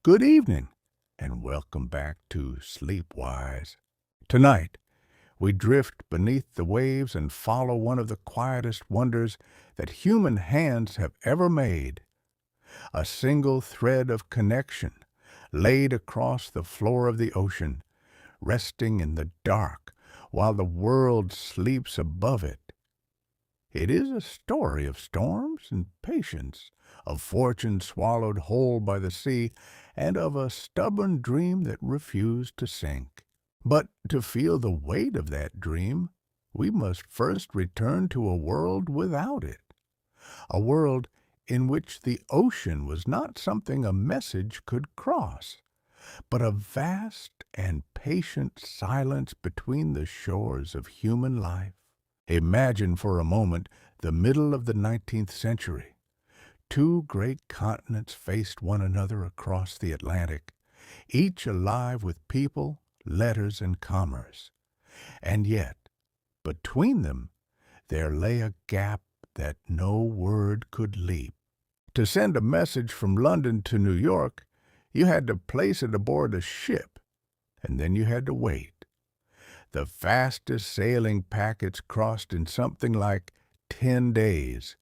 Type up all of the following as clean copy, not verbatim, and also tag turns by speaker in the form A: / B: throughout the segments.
A: Good evening, and welcome back to SleepWise. Tonight, we drift beneath the waves and follow one of the quietest wonders that human hands have ever made. A single thread of connection laid across the floor of the ocean, resting in the dark while the world sleeps above it. It is a story of storms and patience, of fortune swallowed whole by the sea, and of a stubborn dream that refused to sink. But to feel the weight of that dream, we must first return to a world without it, a world in which the ocean was not something a message could cross, but a vast and patient silence between the shores of human life. Imagine for a moment the middle of the 19th century. Two great continents faced one another across the Atlantic, each alive with people, letters, and commerce. And yet, between them, there lay a gap that no word could leap. To send a message from London to New York, you had to place it aboard a ship, and then you had to wait. The fastest sailing packets crossed in something like 10 days,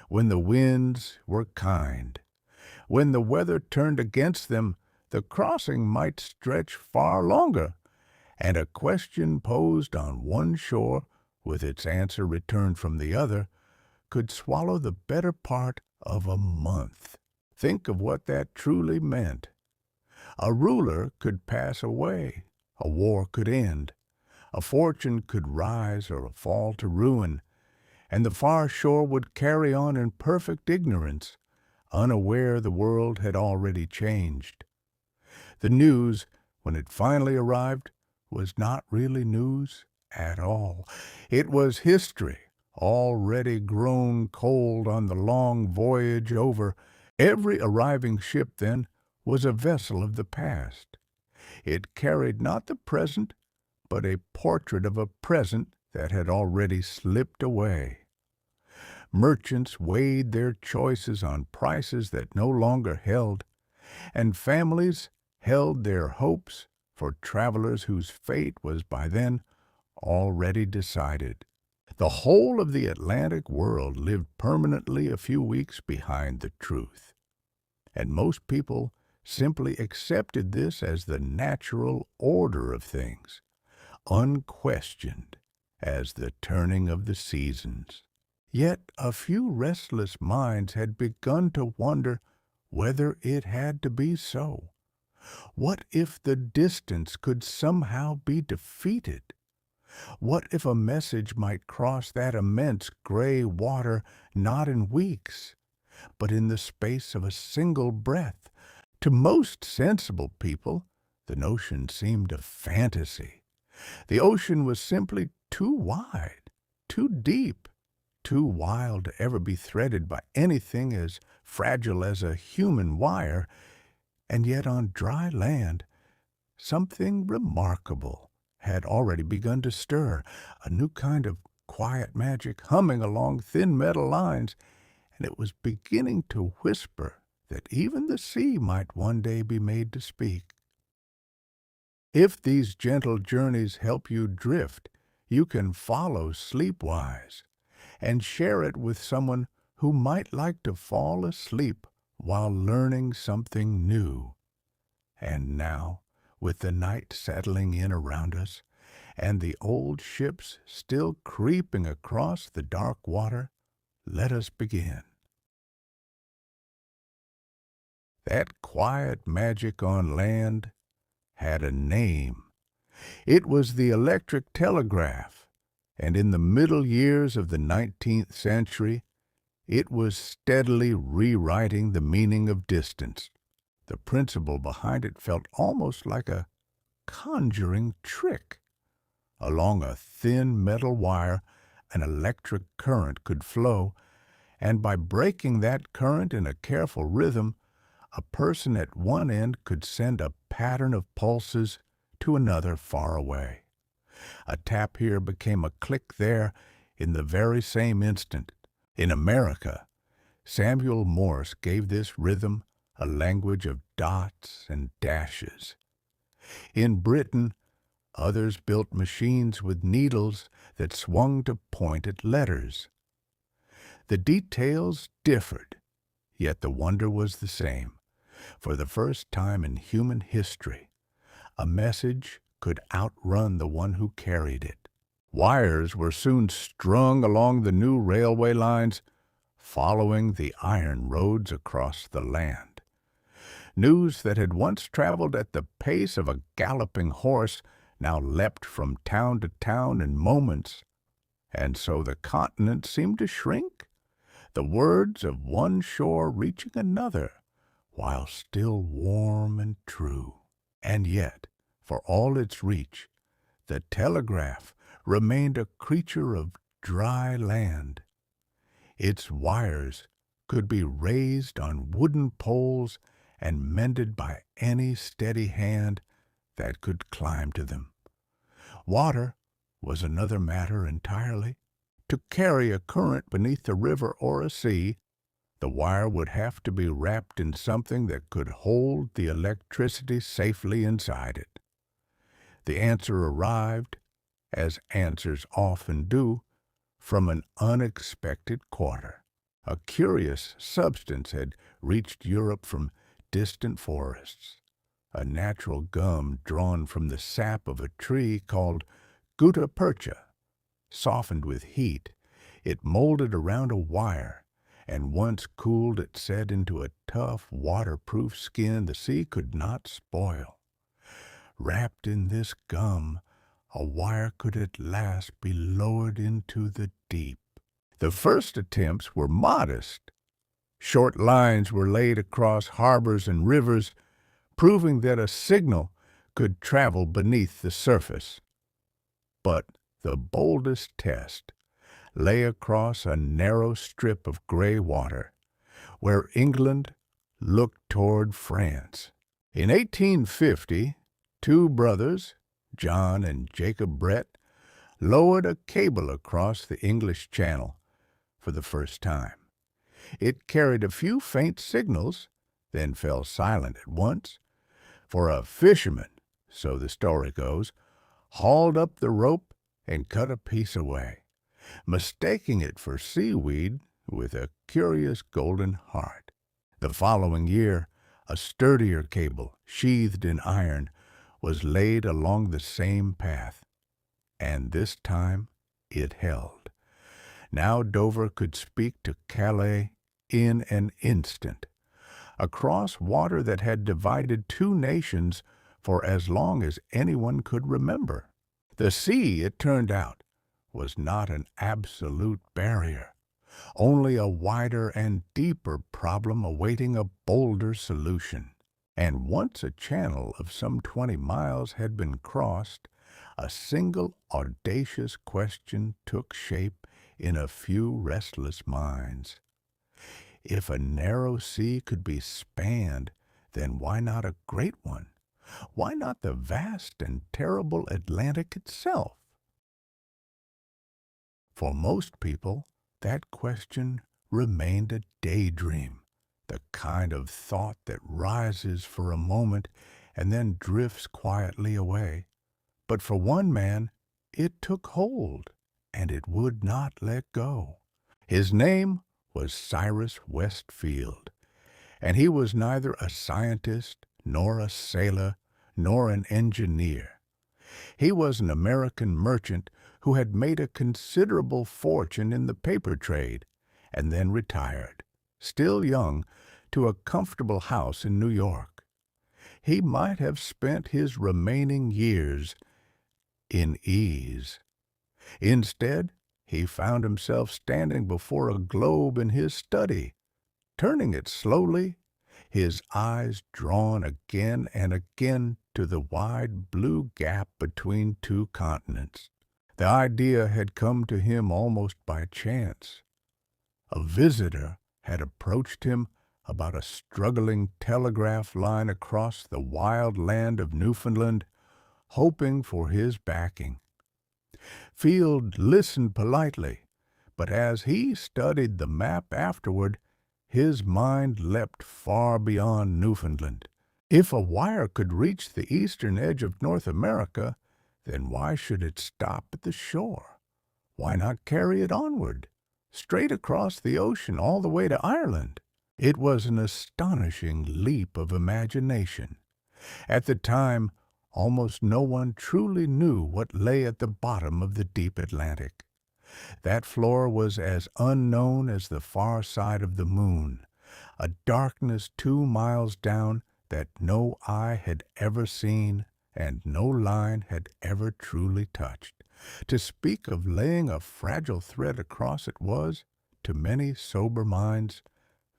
A: when the winds were kind. When the weather turned against them, the crossing might stretch far longer, and a question posed on one shore, with its answer returned from the other, could swallow the better part of a month. Think of what that truly meant. A ruler could pass away, a war could end, a fortune could rise or fall to ruin, and the far shore would carry on in perfect ignorance, unaware the world had already changed. The news, when it finally arrived, was not really news at all. It was history, already grown cold on the long voyage over. Every arriving ship, then, was a vessel of the past. It carried not the present, but a portrait of a present that had already slipped away. Merchants weighed their choices on prices that no longer held, and families held their hopes for travelers whose fate was by then already decided. The whole of the Atlantic world lived permanently a few weeks behind the truth, and most people simply accepted this as the natural order of things, unquestioned as the turning of the seasons. Yet a few restless minds had begun to wonder whether it had to be so. What if the distance could somehow be defeated? What if a message might cross that immense gray water not in weeks, but in the space of a single breath? To most sensible people, the notion seemed a fantasy. The ocean was simply too wide, too deep, too wild to ever be threaded by anything as fragile as a human wire, and yet on dry land, something remarkable had already begun to stir, a new kind of quiet magic humming along thin metal lines, and it was beginning to whisper that even the sea might one day be made to speak. If these gentle journeys help you drift, you can follow SleepWise and share it with someone who might like to fall asleep while learning something new. And now, with the night settling in around us, and the old ships still creeping across the dark water, let us begin. That quiet magic on land had a name. It was the electric telegraph, and in the middle years of the 19th century, it was steadily rewriting the meaning of distance. The principle behind it felt almost like a conjuring trick. Along a thin metal wire, an electric current could flow, and by breaking that current in a careful rhythm, a person at one end could send a pattern of pulses to another far away. A tap here became a click there in the very same instant. In America, Samuel Morse gave this rhythm a language of dots and dashes. In Britain, others built machines with needles that swung to pointed letters. The details differed, yet the wonder was the same. For the first time in human history, a message could outrun the one who carried it. Wires were soon strung along the new railway lines, following the iron roads across the land. News that had once traveled at the pace of a galloping horse now leapt from town to town in moments, and so the continent seemed to shrink, the words of one shore reaching another, while still warm and true. And yet, for all its reach, the telegraph remained a creature of dry land. Its wires could be raised on wooden poles and mended by any steady hand that could climb to them. Water was another matter entirely. To carry a current beneath a river or a sea, the wire would have to be wrapped in something that could hold the electricity safely inside it. The answer arrived, as answers often do, from an unexpected quarter. A curious substance had reached Europe from distant forests, a natural gum drawn from the sap of a tree called gutta percha. Softened with heat, it molded around a wire, and once cooled it set into a tough, waterproof skin the sea could not spoil. Wrapped in this gum, a wire could at last be lowered into the deep. The first attempts were modest. Short lines were laid across harbors and rivers, proving that a signal could travel beneath the surface. But the boldest test lay across a narrow strip of gray water, where England looked toward France. In 1850, two brothers, John and Jacob Brett, lowered a cable across the English Channel for the first time. It carried a few faint signals, then fell silent at once, for a fisherman, so the story goes, hauled up the rope and cut a piece away, mistaking it for seaweed with a curious golden heart. The following year, a sturdier cable, sheathed in iron, was laid along the same path, and this time it held. Now Dover could speak to Calais in an instant, across water that had divided two nations for as long as anyone could remember. The sea, it turned out, was not an absolute barrier, only a wider and deeper problem awaiting a bolder solution. And once a channel of some 20 miles had been crossed, a single audacious question took shape in a few restless minds. If a narrow sea could be spanned, then why not a great one? Why not the vast and terrible Atlantic itself? For most people, that question remained a daydream, the kind of thought that rises for a moment and then drifts quietly away. But for one man, it took hold, and it would not let go. His name was Cyrus Field, and he was neither a scientist, nor a sailor, nor an engineer. He was an American merchant who had made a considerable fortune in the paper trade, and then retired, still young, to a comfortable house in New York. He might have spent his remaining years in ease. Instead, he found himself standing before a globe in his study, turning it slowly, his eyes drawn again and again to the wide blue gap between two continents. The idea had come to him almost by chance. A visitor had approached him about a struggling telegraph line across the wild land of Newfoundland, hoping for his backing. Field listened politely, but as he studied the map afterward, his mind leapt far beyond Newfoundland, If a wire could reach the eastern edge of North America, then why should it stop at the shore? Why not carry it onward, straight across the ocean all the way to Ireland? It was an astonishing leap of imagination. At the time, almost no one truly knew what lay at the bottom of the deep Atlantic. That floor was as unknown as the far side of the moon, a darkness 2 miles down that no eye had ever seen and no line had ever truly touched. To speak of laying a fragile thread across it was, to many sober minds,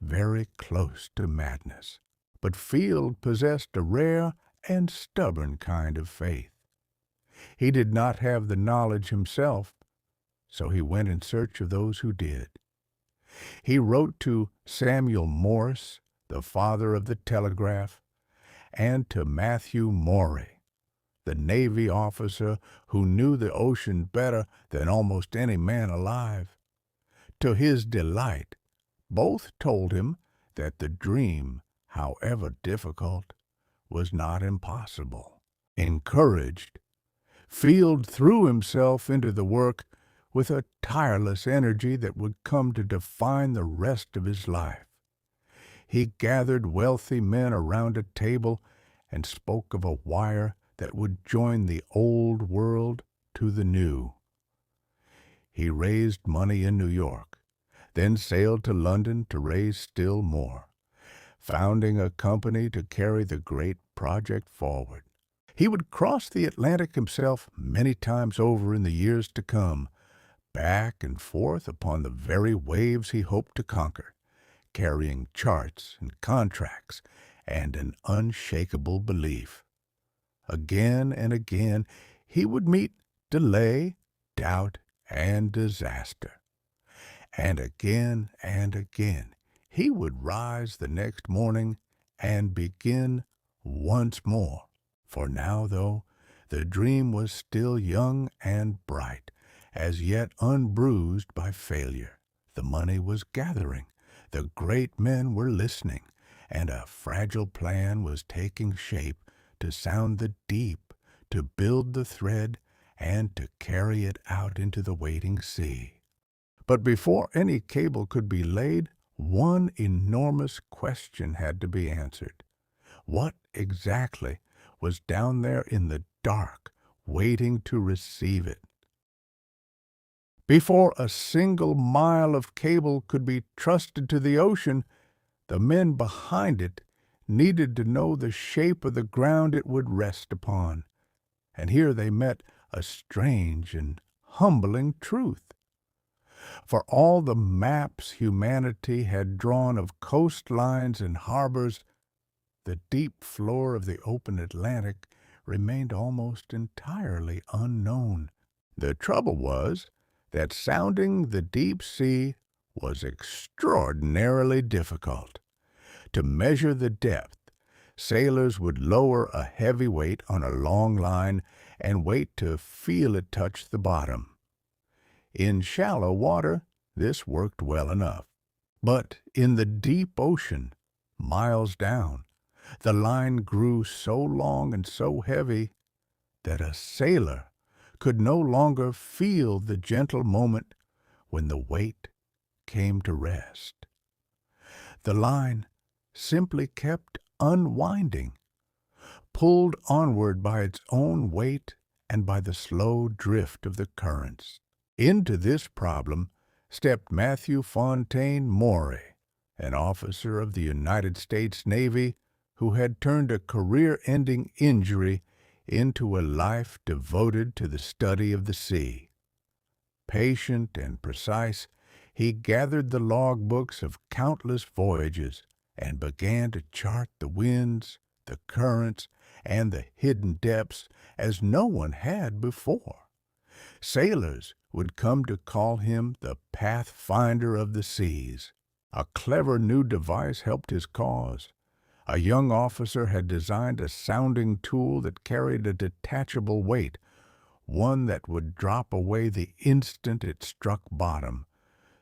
A: very close to madness. But Field possessed a rare and stubborn kind of faith. He did not have the knowledge himself, so he went in search of those who did. He wrote to Samuel Morse, the father of the telegraph, and to Matthew Maury, the Navy officer who knew the ocean better than almost any man alive. To his delight, both told him that the dream, however difficult, was not impossible. Encouraged, Field threw himself into the work with a tireless energy that would come to define the rest of his life. He gathered wealthy men around a table and spoke of a wire that would join the old world to the new. He raised money in New York, then sailed to London to raise still more, founding a company to carry the great project forward. He would cross the Atlantic himself many times over in the years to come, back and forth upon the very waves he hoped to conquer, carrying charts and contracts and an unshakable belief. Again and again he would meet delay, doubt, and disaster. And again he would rise the next morning and begin once more. For now, though, the dream was still young and bright, as yet unbruised by failure. The money was gathering, the great men were listening, and a fragile plan was taking shape to sound the deep, to build the thread, and to carry it out into the waiting sea. But before any cable could be laid, one enormous question had to be answered. What exactly was down there in the dark, waiting to receive it? Before a single mile of cable could be trusted to the ocean, the men behind it needed to know the shape of the ground it would rest upon. And here they met a strange and humbling truth. For all the maps humanity had drawn of coastlines and harbors, the deep floor of the open Atlantic remained almost entirely unknown. The trouble was that sounding the deep sea was extraordinarily difficult. To measure the depth, sailors would lower a heavy weight on a long line and wait to feel it touch the bottom. In shallow water, this worked well enough. But in the deep ocean, miles down, the line grew so long and so heavy that a sailor could no longer feel the gentle moment when the weight came to rest. The line simply kept unwinding, pulled onward by its own weight and by the slow drift of the currents. Into this problem stepped Matthew Fontaine Maury, an officer of the United States Navy who had turned a career-ending injury into a life devoted to the study of the sea. Patient and precise, he gathered the logbooks of countless voyages and began to chart the winds, the currents, and the hidden depths as no one had before. Sailors would come to call him the pathfinder of the seas. A clever new device helped his cause. A young officer had designed a sounding tool that carried a detachable weight, one that would drop away the instant it struck bottom,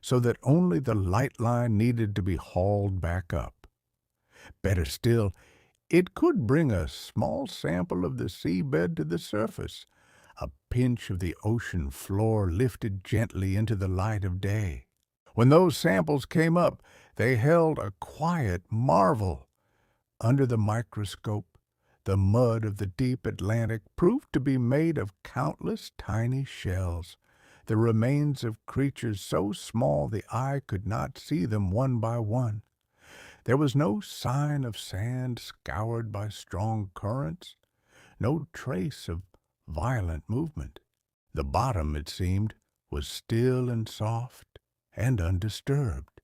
A: so that only the light line needed to be hauled back up. Better still, It could bring a small sample of the seabed to the surface, a pinch of the ocean floor lifted gently into the light of day. When those samples came up, they held a quiet marvel. Under the microscope, the mud of the deep Atlantic proved to be made of countless tiny shells, the remains of creatures so small the eye could not see them one by one. There was no sign of sand scoured by strong currents, no trace of violent movement. The bottom, it seemed, was still and soft and undisturbed.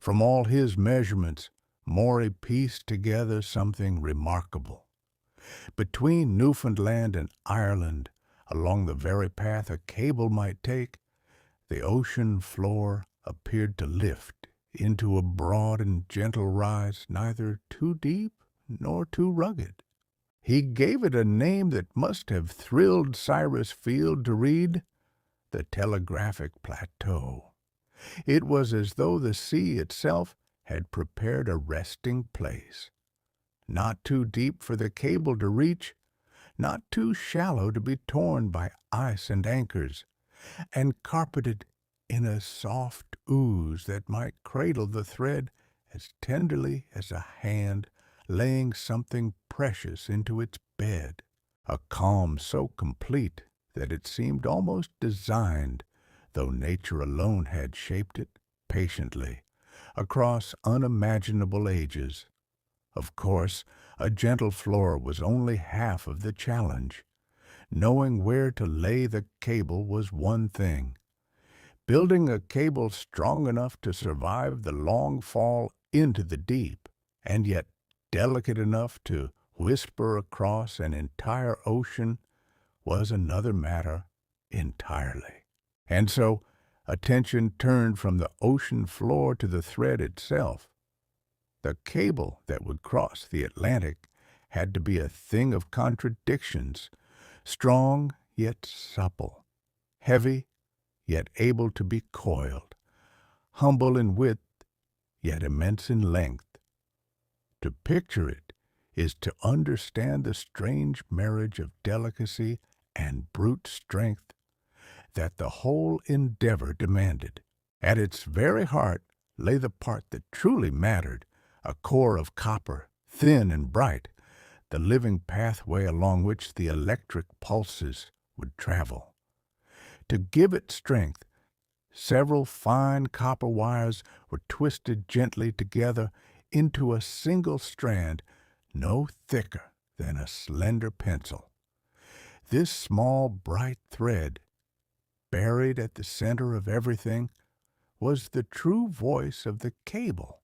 A: From all his measurements, Maury pieced together something remarkable. Between Newfoundland and Ireland, along the very path a cable might take, the ocean floor appeared to lift into a broad and gentle rise, neither too deep nor too rugged. He gave it a name that must have thrilled Cyrus Field to read: the telegraphic plateau. It was as though the sea itself had prepared a resting place, not too deep for the cable to reach, not too shallow to be torn by ice and anchors, and carpeted in a soft ooze that might cradle the thread as tenderly as a hand laying something precious into its bed. A calm so complete that it seemed almost designed, though nature alone had shaped it patiently across unimaginable ages. Of course, a gentle floor was only half of the challenge. Knowing where to lay the cable was one thing. Building a cable strong enough to survive the long fall into the deep, and yet delicate enough to whisper across an entire ocean, was another matter entirely. And so attention turned from the ocean floor to the thread itself. The cable that would cross the Atlantic had to be a thing of contradictions, strong yet supple, heavy yet able to be coiled, humble in width yet immense in length. To picture it is to understand the strange marriage of delicacy and brute strength that the whole endeavor demanded. At its very heart lay the part that truly mattered, a core of copper, thin and bright, the living pathway along which the electric pulses would travel. To give it strength, several fine copper wires were twisted gently together into a single strand no thicker than a slender pencil. This small bright thread, buried at the center of everything, was the true voice of the cable,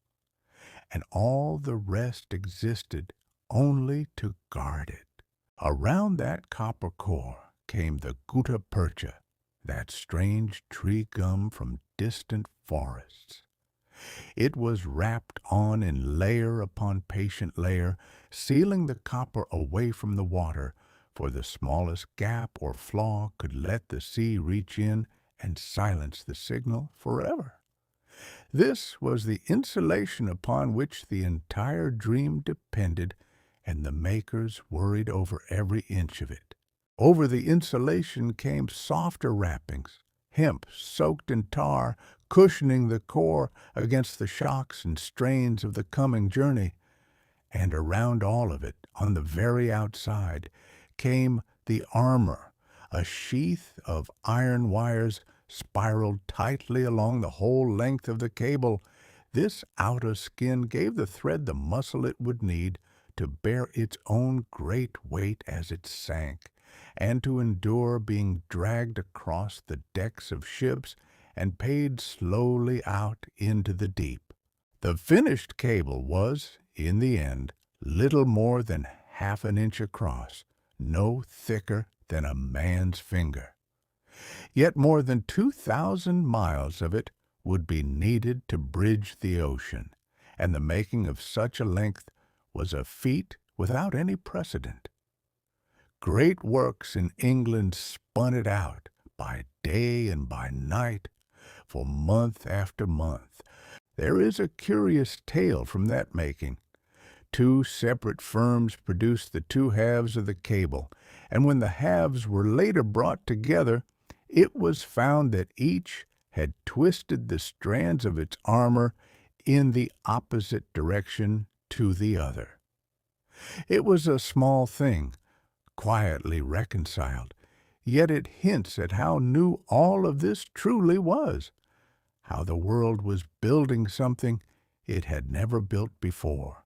A: and all the rest existed only to guard it. Around that copper core came the gutta percha, that strange tree gum from distant forests. It was wrapped on in layer upon patient layer, sealing the copper away from the water, for the smallest gap or flaw could let the sea reach in and silence the signal forever. This was the insulation upon which the entire dream depended, and the makers worried over every inch of it. Over the insulation came softer wrappings, hemp soaked in tar, cushioning the core against the shocks and strains of the coming journey. And around all of it, on the very outside, came the armor, a sheath of iron wires spiraled tightly along the whole length of the cable. This outer skin gave the thread the muscle it would need to bear its own great weight as it sank, and to endure being dragged across the decks of ships and paid slowly out into the deep. The finished cable was, in the end, little more than half an inch across, no thicker than a man's finger. Yet more than 2,000 miles of it would be needed to bridge the ocean, and the making of such a length was a feat without any precedent. Great works in England spun it out, by day and by night, for month after month. There is a curious tale from that making. Two separate firms produced the two halves of the cable, and when the halves were later brought together, it was found that each had twisted the strands of its armor in the opposite direction to the other. It was a small thing, quietly reconciled, yet it hints at how new all of this truly was, how the world was building something it had never built before,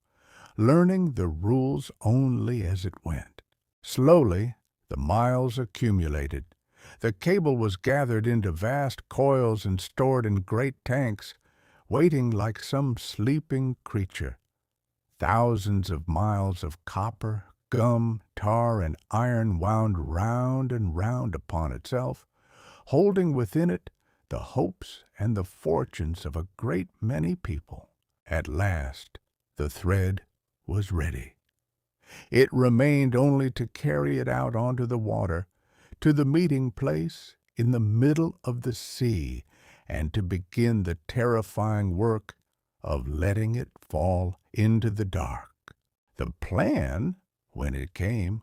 A: learning the rules only as it went. Slowly, the miles accumulated. The cable was gathered into vast coils and stored in great tanks, waiting like some sleeping creature. Thousands of miles of copper, gum, tar, and iron wound round and round upon itself, holding within it the hopes and the fortunes of a great many people. At last, the thread was ready. It remained only to carry it out onto the water, to the meeting place in the middle of the sea, and to begin the terrifying work of letting it fall into the dark. The plan, when it came,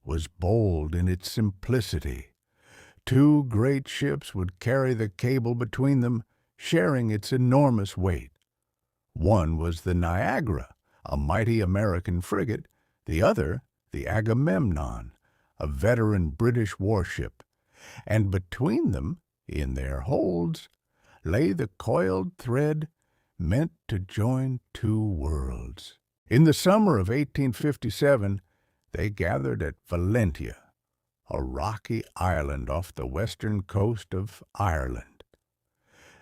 A: was bold in its simplicity. Two great ships would carry the cable between them, sharing its enormous weight. One was the Niagara, a mighty American frigate, the other the Agamemnon, a veteran British warship, and between them, in their holds, lay the coiled thread meant to join two worlds. In the summer of 1857, they gathered at Valentia, a rocky island off the western coast of Ireland.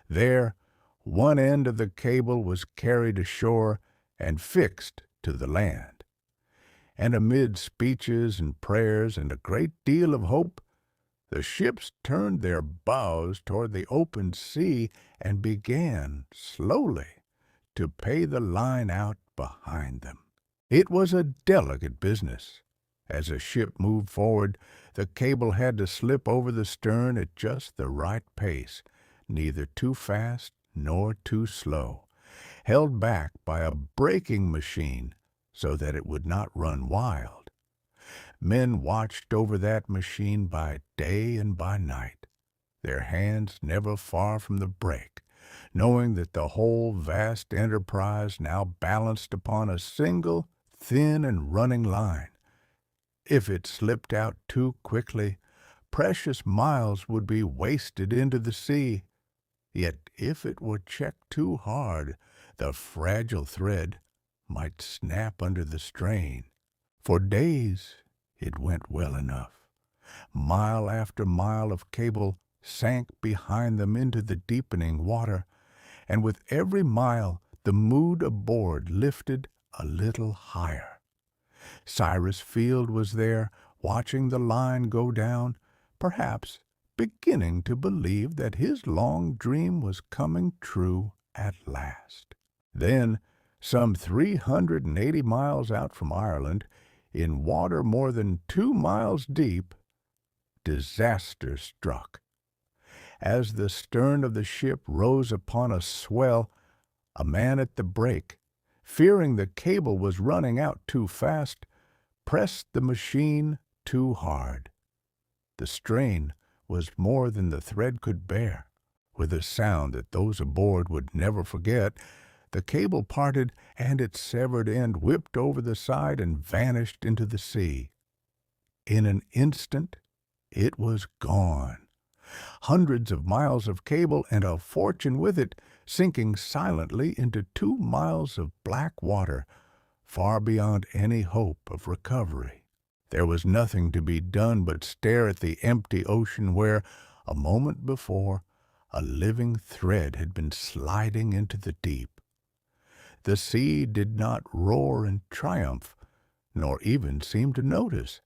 A: There, one end of the cable was carried ashore and fixed to the land. And amid speeches and prayers and a great deal of hope, the ships turned their bows toward the open sea and began, slowly, to pay the line out behind them. It was a delicate business. As a ship moved forward, the cable had to slip over the stern at just the right pace, neither too fast nor too slow, held back by a braking machine so that it would not run wild. Men watched over that machine by day and by night, their hands never far from the brake, knowing that the whole vast enterprise now balanced upon a single, thin and running line. If it slipped out too quickly, precious miles would be wasted into the sea. Yet if it were checked too hard, the fragile thread might snap under the strain. For days it went well enough. Mile after mile of cable sank behind them into the deepening water, and with every mile the mood aboard lifted a little higher. Cyrus Field was there, watching the line go down, perhaps beginning to believe that his long dream was coming true at last. Then, some 380 miles out from Ireland, in water more than 2 miles deep, disaster struck. As the stern of the ship rose upon a swell, a man at the brake, fearing the cable was running out too fast, pressed the machine too hard. The strain was more than the thread could bear. With a sound that those aboard would never forget, the cable parted and its severed end whipped over the side and vanished into the sea. In an instant, it was gone. Hundreds of miles of cable and a fortune with it, sinking silently into 2 miles of black water, far beyond any hope of recovery. There was nothing to be done but stare at the empty ocean where, a moment before, a living thread had been sliding into the deep. The sea did not roar in triumph, nor even seem to notice.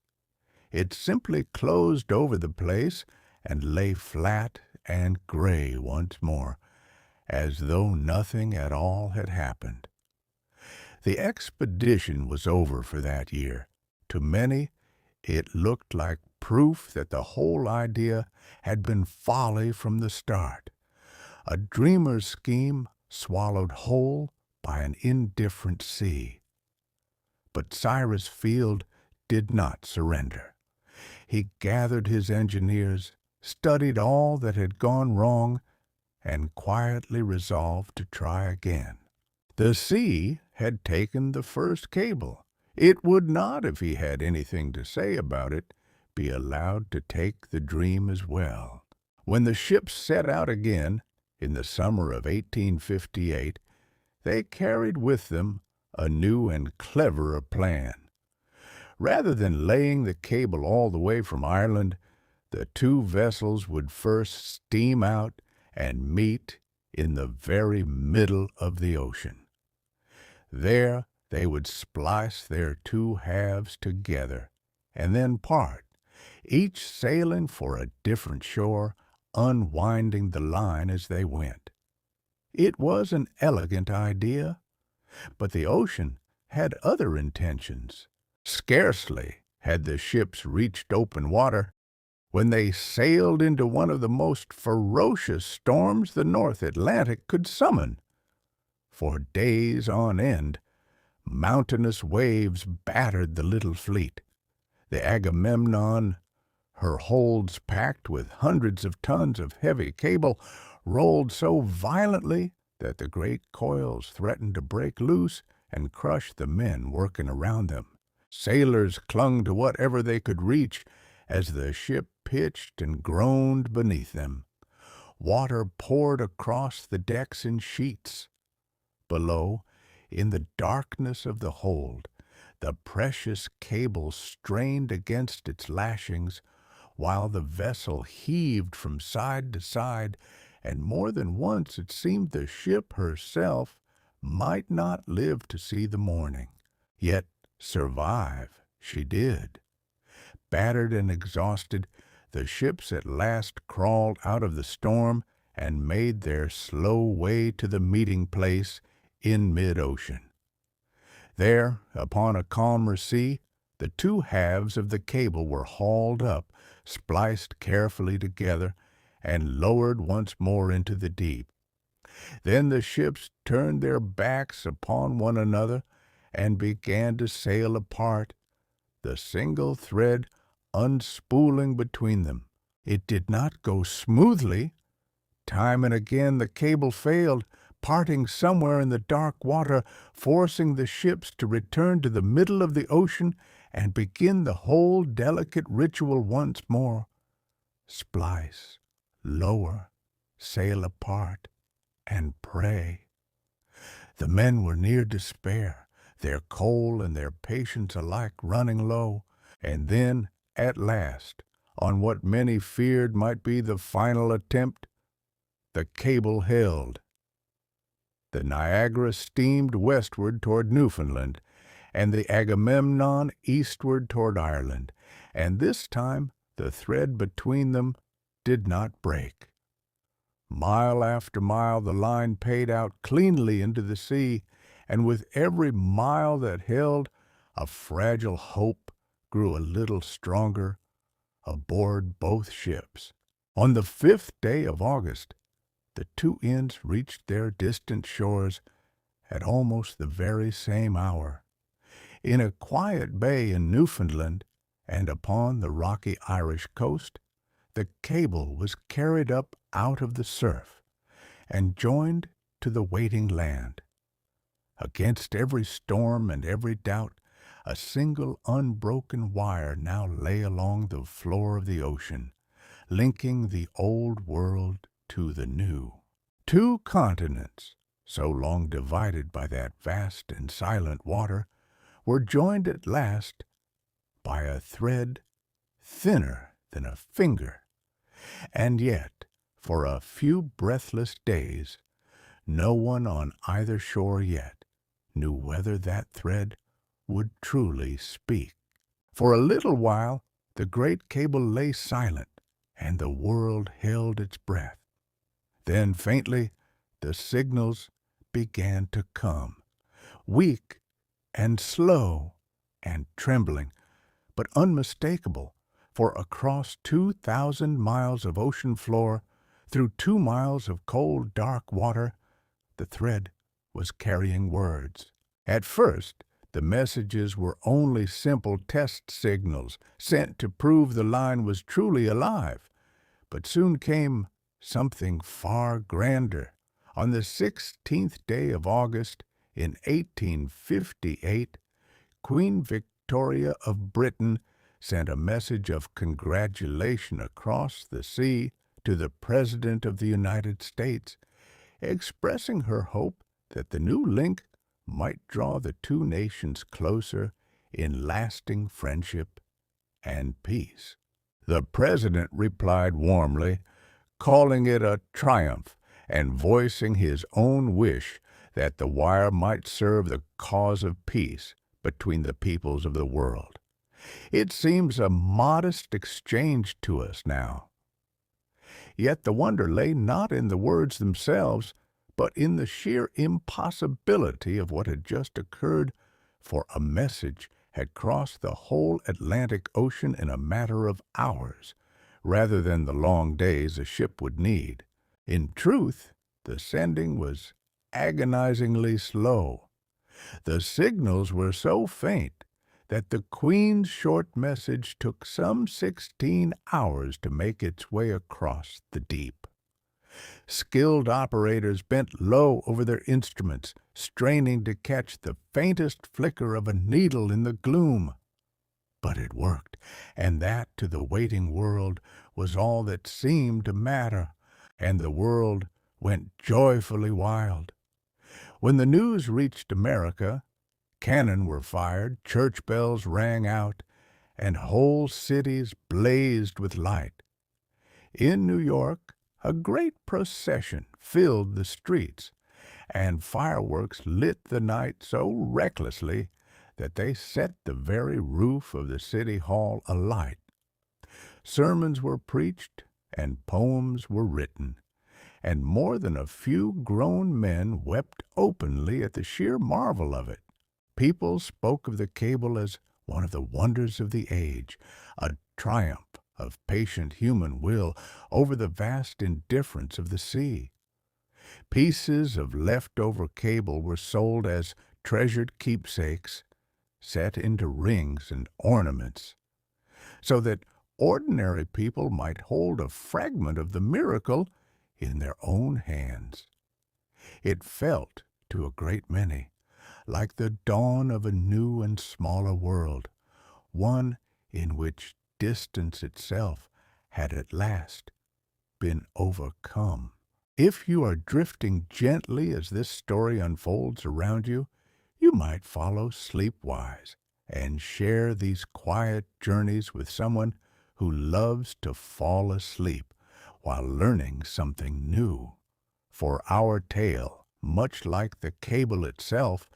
A: It simply closed over the place and lay flat and gray once more, as though nothing at all had happened. The expedition was over for that year. To many, it looked like proof that the whole idea had been folly from the start, a dreamer's scheme swallowed whole by an indifferent sea. But Cyrus Field did not surrender. He gathered his engineers, studied all that had gone wrong, and quietly resolved to try again. The sea had taken the first cable. It would not, if he had anything to say about it, be allowed to take the dream as well. When the ships set out again, in the summer of 1858, they carried with them a new and cleverer plan. Rather than laying the cable all the way from Ireland, the two vessels would first steam out and meet in the very middle of the ocean. There they would splice their two halves together and then part, each sailing for a different shore, unwinding the line as they went. It was an elegant idea, but the ocean had other intentions. Scarcely had the ships reached open water when they sailed into one of the most ferocious storms the North Atlantic could summon. For days on end, mountainous waves battered the little fleet. The Agamemnon, her holds packed with hundreds of tons of heavy cable, rolled so violently that the great coils threatened to break loose and crush the men working around them. Sailors clung to whatever they could reach as the ship pitched and groaned beneath them. Water poured across the decks in sheets. Below, in the darkness of the hold, the precious cable strained against its lashings, while the vessel heaved from side to side, and more than once it seemed the ship herself might not live to see the morning. Yet survive she did. Battered and exhausted, the ships at last crawled out of the storm and made their slow way to the meeting place in mid-ocean. There, upon a calmer sea, the two halves of the cable were hauled up, spliced carefully together, and lowered once more into the deep. Then the ships turned their backs upon one another and began to sail apart, the single thread unspooling between them. It did not go smoothly. Time and again the cable failed, parting somewhere in the dark water, forcing the ships to return to the middle of the ocean and begin the whole delicate ritual once more. Splice, lower, sail apart, and pray. The men were near despair, their coal and their patience alike running low, and then, at last, on what many feared might be the final attempt, the cable held. The Niagara steamed westward toward Newfoundland, and the Agamemnon eastward toward Ireland, and this time the thread between them did not break. Mile after mile the line paid out cleanly into the sea, and with every mile that held, a fragile hope grew a little stronger aboard both ships. On the 5th day of August, the two ends reached their distant shores at almost the very same hour. In a quiet bay in Newfoundland and upon the rocky Irish coast, the cable was carried up out of the surf and joined to the waiting land. Against every storm and every doubt, a single unbroken wire now lay along the floor of the ocean, linking the old world to the new. Two continents, so long divided by that vast and silent water, were joined at last by a thread thinner than a finger. And yet, for a few breathless days, no one on either shore yet knew whether that thread would truly speak. For a little while the great cable lay silent, and the world held its breath. Then faintly the signals began to come, weak and slow and trembling, but unmistakable, for across 2,000 miles of ocean floor, through 2 miles of cold, dark water, the thread was carrying words. At first The messages were only simple test signals sent to prove the line was truly alive. But soon came something far grander. On the 16th day of August in 1858, Queen Victoria of Britain sent a message of congratulation across the sea to the President of the United States, expressing her hope that the new link might draw the two nations closer in lasting friendship and peace. The President replied warmly, calling it a triumph and voicing his own wish that the wire might serve the cause of peace between the peoples of the world. It seems a modest exchange to us now. Yet the wonder lay not in the words themselves, but in the sheer impossibility of what had just occurred, for a message had crossed the whole Atlantic Ocean in a matter of hours, rather than the long days a ship would need. In truth, the sending was agonizingly slow. The signals were so faint that the Queen's short message took some 16 hours to make its way across the deep. Skilled operators bent low over their instruments, straining to catch the faintest flicker of a needle in the gloom. But it worked, and that to the waiting world was all that seemed to matter, and the world went joyfully wild. When the news reached America, cannon were fired, church bells rang out, and whole cities blazed with light. In New York, a great procession filled the streets, and fireworks lit the night so recklessly that they set the very roof of the city hall alight. Sermons were preached, and poems were written, and more than a few grown men wept openly at the sheer marvel of it. People spoke of the cable as one of the wonders of the age, a triumph of patient human will over the vast indifference of the sea. Pieces of leftover cable were sold as treasured keepsakes, set into rings and ornaments, so that ordinary people might hold a fragment of the miracle in their own hands. It felt, to a great many, like the dawn of a new and smaller world, one in which distance itself had at last been overcome. If you are drifting gently as this story unfolds around you, you might follow SleepWise and share these quiet journeys with someone who loves to fall asleep while learning something new. For our tale, much like the cable itself,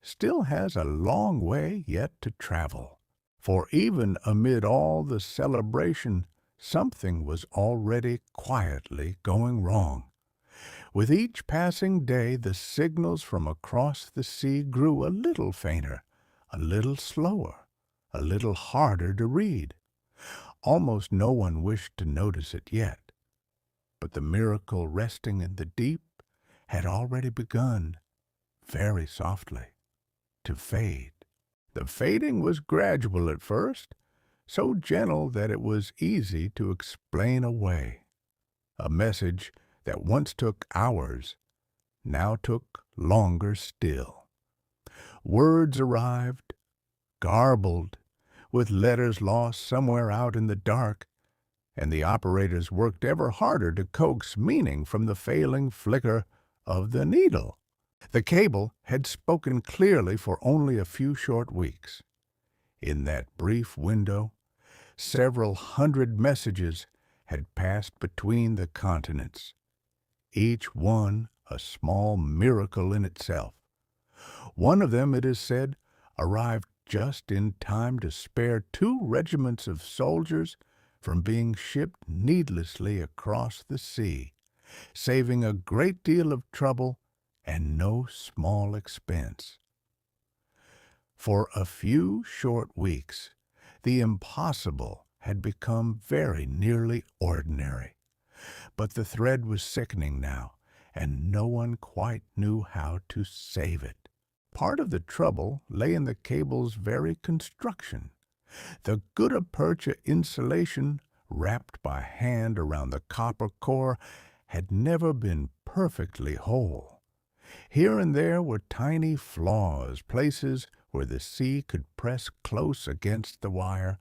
A: still has a long way yet to travel. For even amid all the celebration, something was already quietly going wrong. With each passing day, the signals from across the sea grew a little fainter, a little slower, a little harder to read. Almost no one wished to notice it yet, but the miracle resting in the deep had already begun, very softly, to fade. The fading was gradual at first, so gentle that it was easy to explain away. A message that once took hours now took longer still. Words arrived, garbled, with letters lost somewhere out in the dark, and the operators worked ever harder to coax meaning from the failing flicker of the needle. The cable had spoken clearly for only a few short weeks. In that brief window, several hundred messages had passed between the continents, each one a small miracle in itself. One of them, it is said, arrived just in time to spare 2 regiments of soldiers from being shipped needlessly across the sea, saving a great deal of trouble and no small expense. For a few short weeks, the impossible had become very nearly ordinary. But the thread was sickening now, and no one quite knew how to save it. Part of the trouble lay in the cable's very construction. The gutta percha insulation, wrapped by hand around the copper core, had never been perfectly whole. Here and there were tiny flaws, places where the sea could press close against the wire,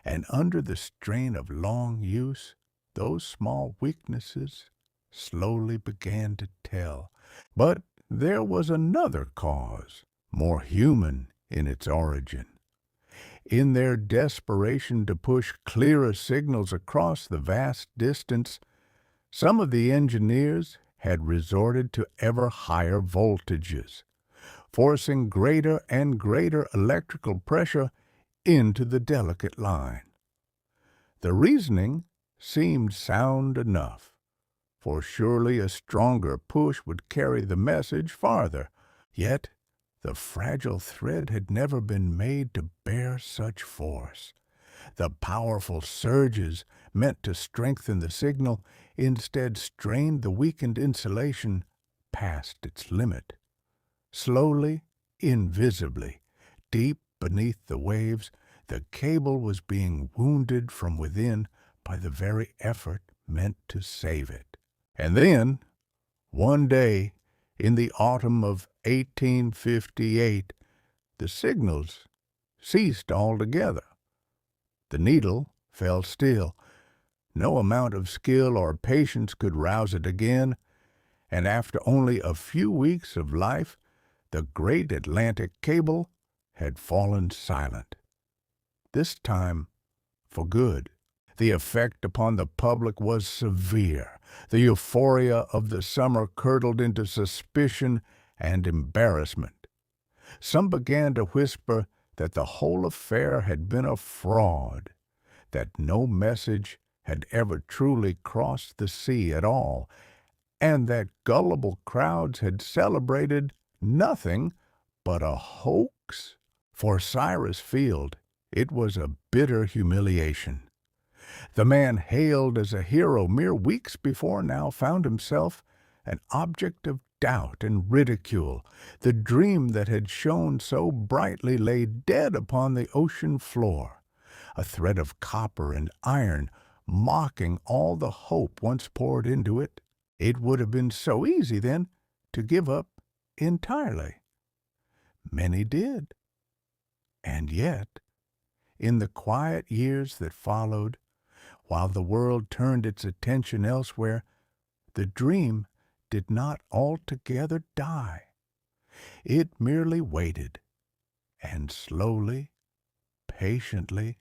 A: and under the strain of long use, those small weaknesses slowly began to tell. But there was another cause, more human in its origin. In their desperation to push clearer signals across the vast distance, some of the engineers had resorted to ever higher voltages, forcing greater and greater electrical pressure into the delicate line. The reasoning seemed sound enough, for surely a stronger push would carry the message farther. Yet the fragile thread had never been made to bear such force. The powerful surges meant to strengthen the signal instead strained the weakened insulation past its limit. Slowly, invisibly, deep beneath the waves, the cable was being wounded from within by the very effort meant to save it. And then, one day, in the autumn of 1858, the signals ceased altogether. The needle fell still. No amount of skill or patience could rouse it again, and after only a few weeks of life, the great Atlantic cable had fallen silent. This time, for good. The effect upon the public was severe. The euphoria of the summer curdled into suspicion and embarrassment. Some began to whisper that the whole affair had been a fraud, that no message had ever truly crossed the sea at all, and that gullible crowds had celebrated nothing but a hoax. For Cyrus Field, it was a bitter humiliation. The man hailed as a hero mere weeks before now found himself an object of doubt and ridicule. The dream that had shone so brightly lay dead upon the ocean floor, a thread of copper and iron mocking all the hope once poured into it. It would have been so easy then to give up entirely. Many did. And yet, in the quiet years that followed, while the world turned its attention elsewhere, the dream did not altogether die. It merely waited, and slowly, patiently,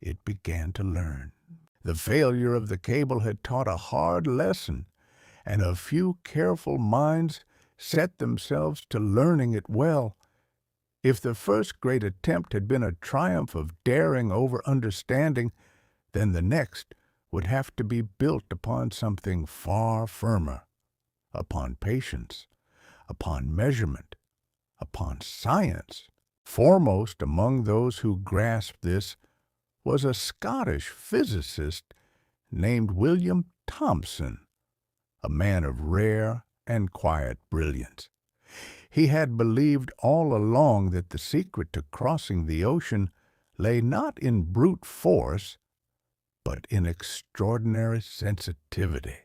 A: it began to learn. The failure of the cable had taught a hard lesson, and a few careful minds set themselves to learning it well. If the first great attempt had been a triumph of daring over understanding, then the next would have to be built upon something far firmer, upon patience, upon measurement, upon science. Foremost among those who grasped this was a Scottish physicist named William Thomson, a man of rare and quiet brilliance. He had believed all along that the secret to crossing the ocean lay not in brute force, but in extraordinary sensitivity.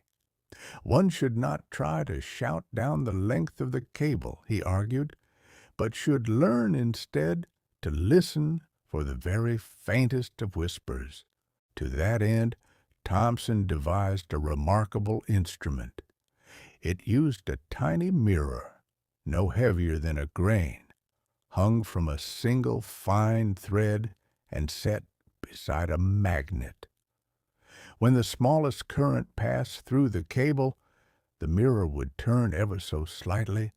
A: One should not try to shout down the length of the cable, he argued, but should learn instead to listen for the very faintest of whispers. To that end, Thomson devised a remarkable instrument. It used a tiny mirror, no heavier than a grain, hung from a single fine thread and set beside a magnet. When the smallest current passed through the cable, the mirror would turn ever so slightly,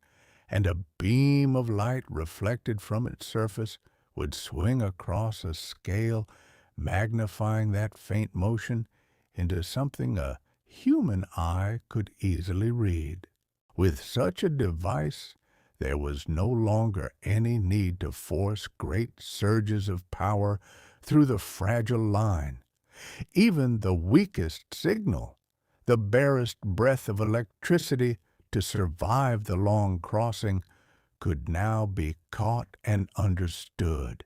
A: and a beam of light reflected from its surface would swing across a scale, magnifying that faint motion into something a human eye could easily read. With such a device, there was no longer any need to force great surges of power through the fragile line. Even the weakest signal, the barest breath of electricity to survive the long crossing, could now be caught and understood.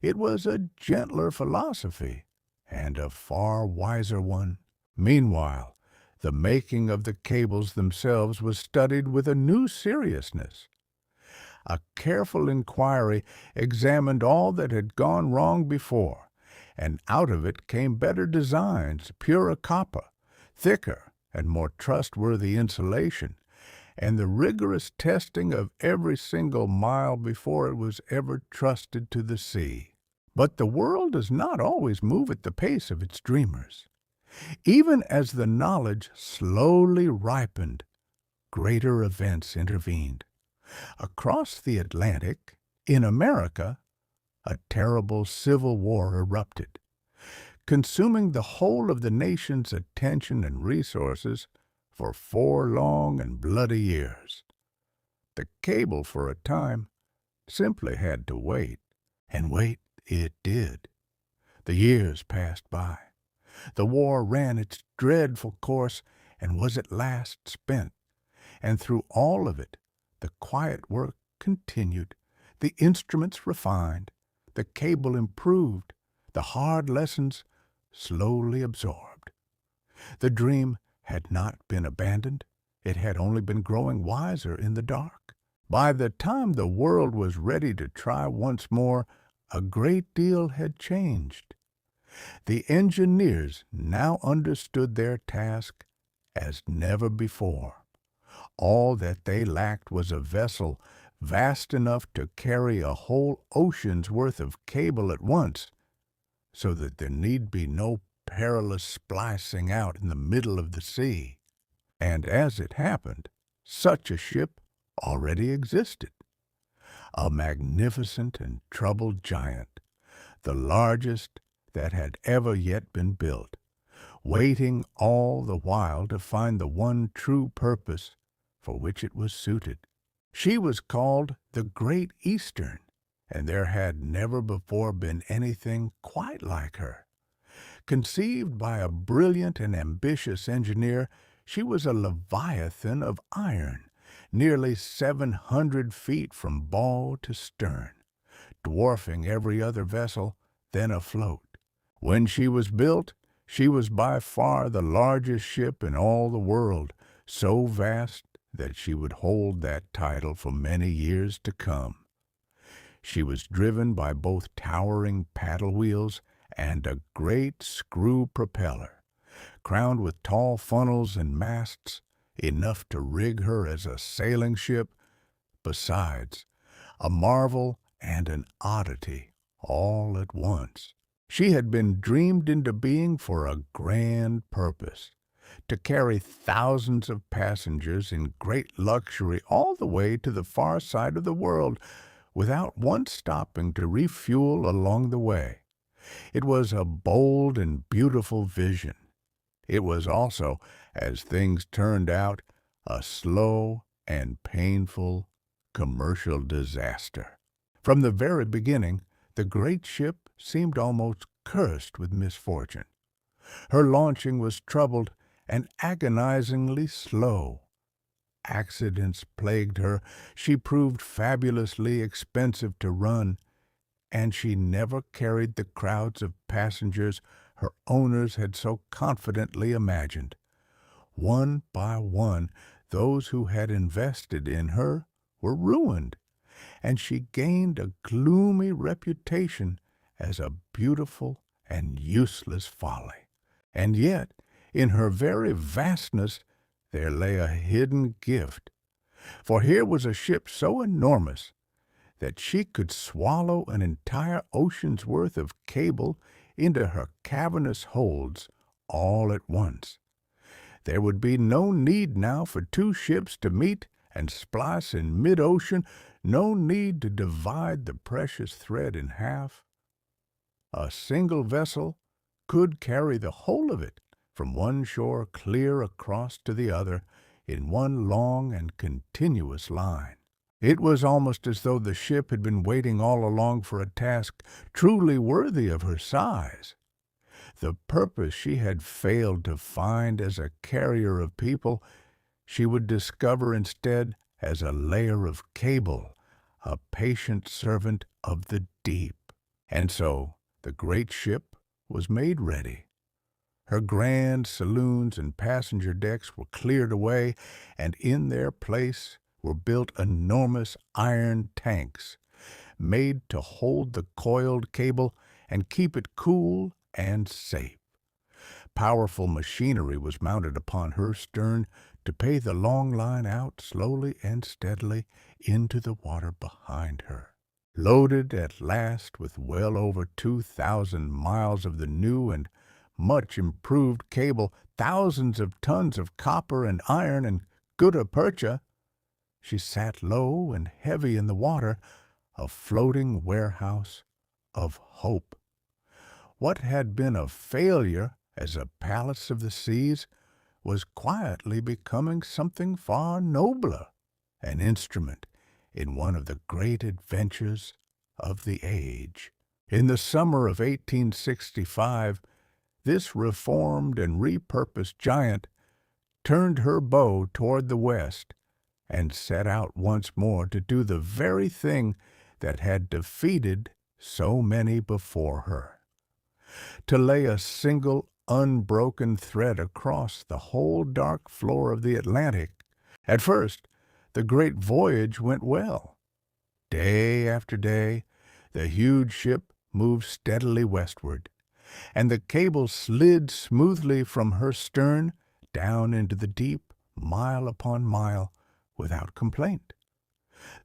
A: It was a gentler philosophy, and a far wiser one. Meanwhile, the making of the cables themselves was studied with a new seriousness. A careful inquiry examined all that had gone wrong before, and out of it came better designs, purer copper, thicker and more trustworthy insulation, and the rigorous testing of every single mile before it was ever trusted to the sea. But the world does not always move at the pace of its dreamers. Even as the knowledge slowly ripened, greater events intervened. Across the Atlantic, in America, a terrible civil war erupted, consuming the whole of the nation's attention and resources for 4 long and bloody years. The cable, for a time, simply had to wait, and wait it did. The years passed by. The war ran its dreadful course and was at last spent, and through all of it, the quiet work continued, the instruments refined, the cable improved, the hard lessons slowly absorbed. The dream had not been abandoned. It had only been growing wiser in the dark. By the time the world was ready to try once more, a great deal had changed. The engineers now understood their task as never before. All that they lacked was a vessel vast enough to carry a whole ocean's worth of cable at once, so that there need be no perilous splicing out in the middle of the sea. And as it happened, such a ship already existed. A magnificent and troubled giant, the largest that had ever yet been built, waiting all the while to find the one true purpose for which it was suited. She was called the Great Eastern, and there had never before been anything quite like her. Conceived by a brilliant and ambitious engineer, she was a leviathan of iron, nearly 700 feet from bow to stern, dwarfing every other vessel then afloat. When she was built, she was by far the largest ship in all the world, so vast that she would hold that title for many years to come. She was driven by both towering paddle wheels and a great screw propeller, crowned with tall funnels and masts, enough to rig her as a sailing ship, besides, a marvel and an oddity all at once. She had been dreamed into being for a grand purpose, to carry thousands of passengers in great luxury all the way to the far side of the world, without once stopping to refuel along the way. It was a bold and beautiful vision. It was also, as things turned out, a slow and painful commercial disaster. From the very beginning, the great ship seemed almost cursed with misfortune. Her launching was troubled and agonizingly slow. Accidents plagued her, she proved fabulously expensive to run, and she never carried the crowds of passengers her owners had so confidently imagined. One by one, those who had invested in her were ruined, and she gained a gloomy reputation as a beautiful and useless folly. And yet, in her very vastness, there lay a hidden gift. For here was a ship so enormous that she could swallow an entire ocean's worth of cable into her cavernous holds all at once. There would be no need now for 2 ships to meet and splice in mid-ocean, no need to divide the precious thread in half. A single vessel could carry the whole of it from one shore clear across to the other in one long and continuous line. It was almost as though the ship had been waiting all along for a task truly worthy of her size. The purpose she had failed to find as a carrier of people, she would discover instead as a layer of cable, a patient servant of the deep. And so the great ship was made ready. Her grand saloons and passenger decks were cleared away, and in their place were built enormous iron tanks, made to hold the coiled cable and keep it cool and safe. Powerful machinery was mounted upon her stern to pay the long line out slowly and steadily into the water behind her. Loaded at last with well over 2,000 miles of the new and much improved cable, thousands of tons of copper and iron and gutta percha, she sat low and heavy in the water, a floating warehouse of hope. What had been a failure as a palace of the seas was quietly becoming something far nobler, an instrument in one of the great adventures of the age. In the summer of 1865, this reformed and repurposed giant turned her bow toward the west and set out once more to do the very thing that had defeated so many before her: to lay a single unbroken thread across the whole dark floor of the Atlantic. At first, the great voyage went well. Day after day, the huge ship moved steadily westward, and the cable slid smoothly from her stern down into the deep, mile upon mile, without complaint.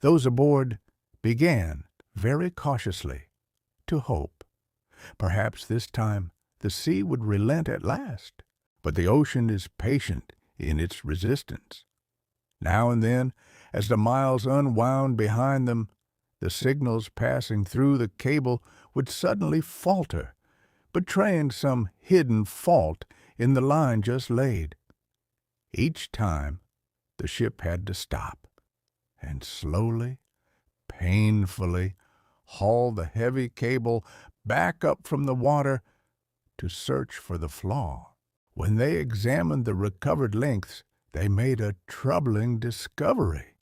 A: Those aboard began, very cautiously, to hope. Perhaps this time the sea would relent at last, but the ocean is patient in its resistance. Now and then, as the miles unwound behind them, the signals passing through the cable would suddenly falter, betraying some hidden fault in the line just laid. Each time, the ship had to stop, and slowly, painfully, haul the heavy cable back up from the water to search for the flaw. When they examined the recovered lengths, they made a troubling discovery.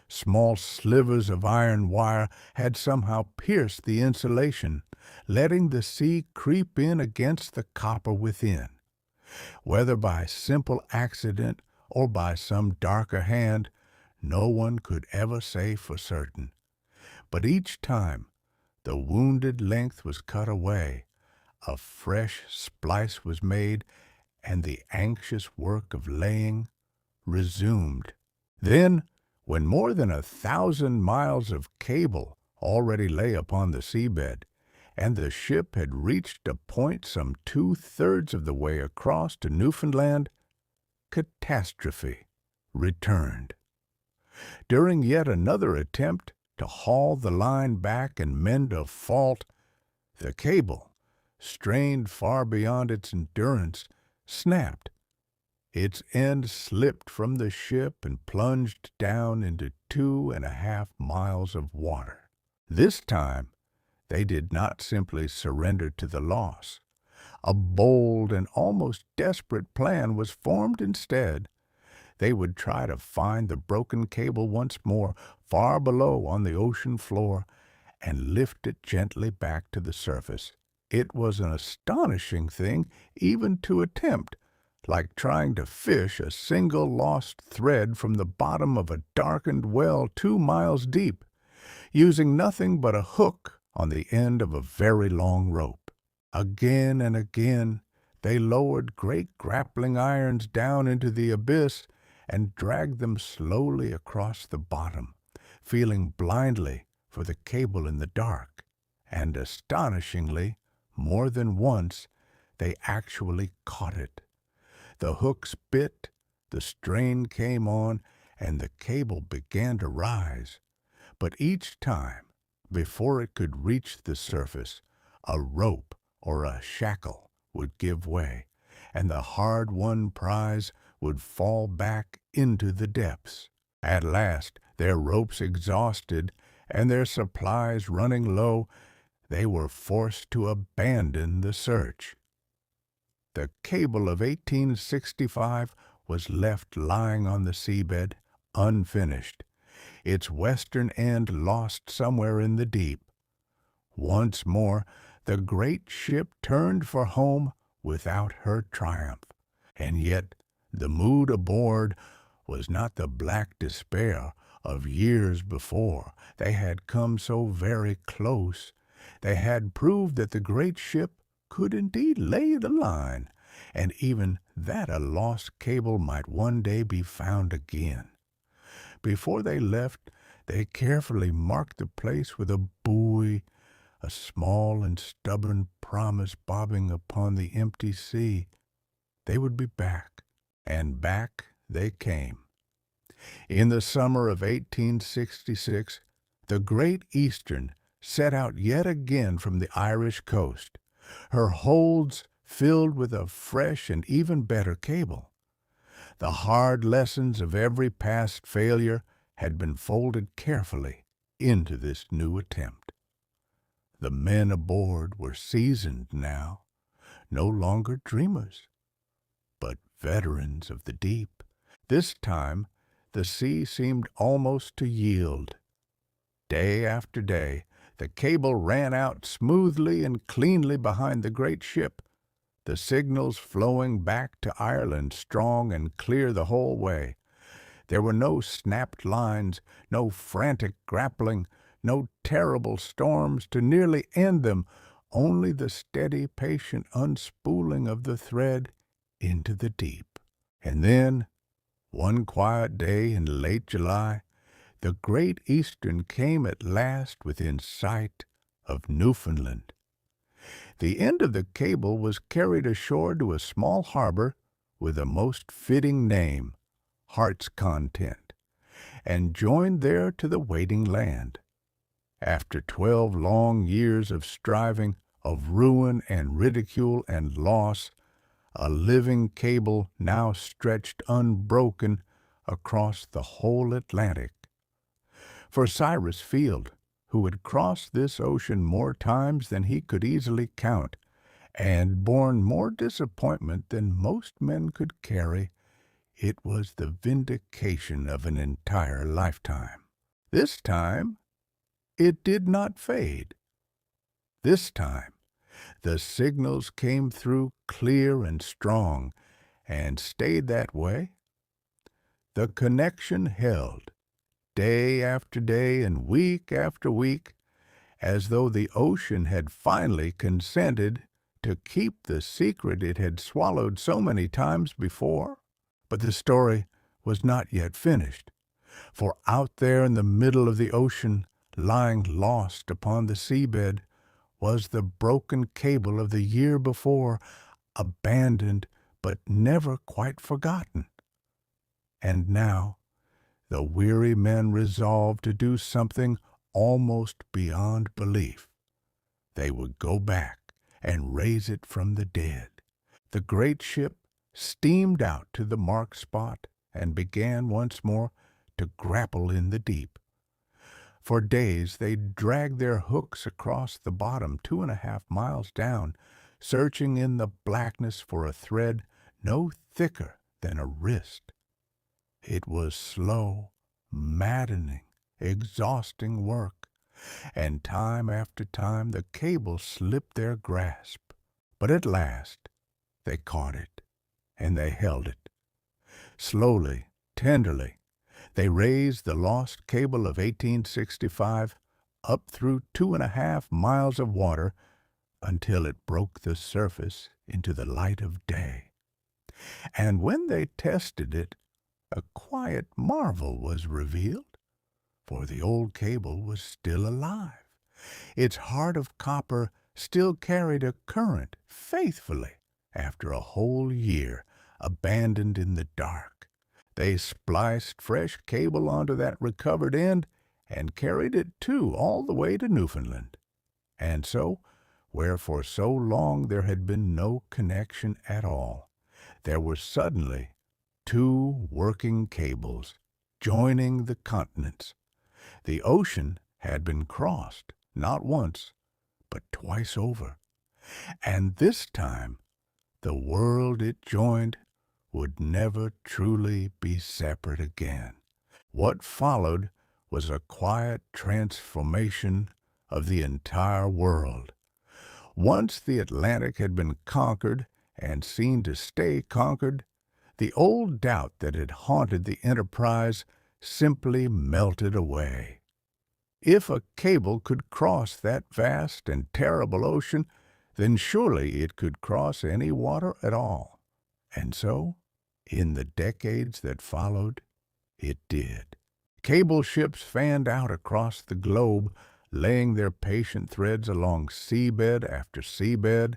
A: Small slivers of iron wire had somehow pierced the insulation, letting the sea creep in against the copper within. Whether by simple accident or by some darker hand, no one could ever say for certain. But each time the wounded length was cut away, a fresh splice was made, and the anxious work of laying resumed. Then, when more than 1,000 miles of cable already lay upon the seabed, and the ship had reached a point some 2/3 of the way across to Newfoundland, catastrophe returned. During yet another attempt to haul the line back and mend a fault, the cable, strained far beyond its endurance, snapped. Its end slipped from the ship and plunged down into 2.5 miles of water. This time, they did not simply surrender to the loss. A bold and almost desperate plan was formed instead. They would try to find the broken cable once more, far below on the ocean floor, and lift it gently back to the surface. It was an astonishing thing even to attempt, like trying to fish a single lost thread from the bottom of a darkened well 2 miles deep, using nothing but a hook on the end of a very long rope. Again and again they lowered great grappling irons down into the abyss and dragged them slowly across the bottom, feeling blindly for the cable in the dark. And astonishingly, more than once, they actually caught it. The hooks bit, the strain came on, and the cable began to rise. But each time, before it could reach the surface, a rope or a shackle would give way, and the hard-won prize would fall back into the depths. At last, their ropes exhausted and their supplies running low, they were forced to abandon the search. The cable of 1865 was left lying on the seabed, unfinished, its western end lost somewhere in the deep. Once more the great ship turned for home without her triumph. And yet the mood aboard was not the black despair of years before. They had come so very close. They had proved that the great ship could indeed lay the line, and even that a lost cable might one day be found again. Before they left, they carefully marked the place with a buoy, a small and stubborn promise bobbing upon the empty sea. They would be back, and back they came. In the summer of 1866, the Great Eastern set out yet again from the Irish coast, her holds filled with a fresh and even better cable. The hard lessons of every past failure had been folded carefully into this new attempt. The men aboard were seasoned now, no longer dreamers, but veterans of the deep. This time the sea seemed almost to yield. Day after day the cable ran out smoothly and cleanly behind the great ship, the signals flowing back to Ireland strong and clear the whole way. There were no snapped lines, no frantic grappling, no terrible storms to nearly end them, only the steady, patient unspooling of the thread into the deep. And then, one quiet day in late July, the Great Eastern came at last within sight of Newfoundland. The end of the cable was carried ashore to a small harbor with a most fitting name, Heart's Content, and joined there to the waiting land. After 12 long years of striving, of ruin and ridicule and loss, a living cable now stretched unbroken across the whole Atlantic. For Cyrus Field, who had crossed this ocean more times than he could easily count, and borne more disappointment than most men could carry, it was the vindication of an entire lifetime. This time it did not fade. This time the signals came through clear and strong, and stayed that way. The connection held, day after day and week after week, as though the ocean had finally consented to keep the secret it had swallowed so many times before. But the story was not yet finished, for out there in the middle of the ocean, lying lost upon the seabed, was the broken cable of the year before, abandoned but never quite forgotten. And now the weary men resolved to do something almost beyond belief. They would go back and raise it from the dead. The great ship steamed out to the marked spot and began once more to grapple in the deep. For days they dragged their hooks across the bottom 2.5 miles down, searching in the blackness for a thread no thicker than a wrist. It was slow, maddening, exhausting work, and time after time the cable slipped their grasp. But at last they caught it, and they held it. Slowly, tenderly, they raised the lost cable of 1865 up through 2.5 miles of water until it broke the surface into the light of day. And when they tested it, a quiet marvel was revealed, for the old cable was still alive. Its heart of copper still carried a current faithfully after a whole year abandoned in the dark. They spliced fresh cable onto that recovered end and carried it, too, all the way to Newfoundland. And so, where for so long there had been no connection at all, there were suddenly 2 working cables joining the continents. The ocean had been crossed, not once, but twice over. And this time, the world it joined would never truly be separate again. What followed was a quiet transformation of the entire world. Once the Atlantic had been conquered and seen to stay conquered, the old doubt that had haunted the enterprise simply melted away. If a cable could cross that vast and terrible ocean, then surely it could cross any water at all. And so, in the decades that followed, it did. Cable ships fanned out across the globe, laying their patient threads along seabed after seabed.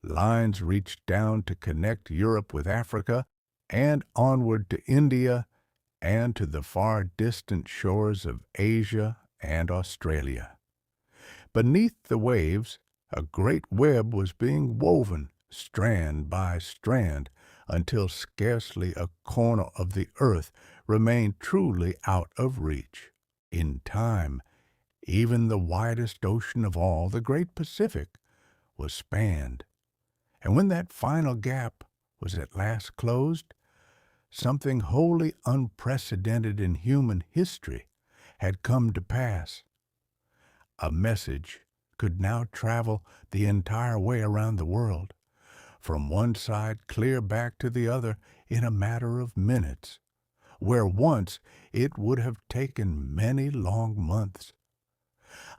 A: Lines reached down to connect Europe with Africa and onward to India and to the far distant shores of Asia and Australia. Beneath the waves, a great web was being woven, strand by strand, until scarcely a corner of the earth remained truly out of reach. In time, even the widest ocean of all, the great Pacific, was spanned. And when that final gap was at last closed, something wholly unprecedented in human history had come to pass. A message could now travel the entire way around the world, from one side clear back to the other in a matter of minutes, where once it would have taken many long months.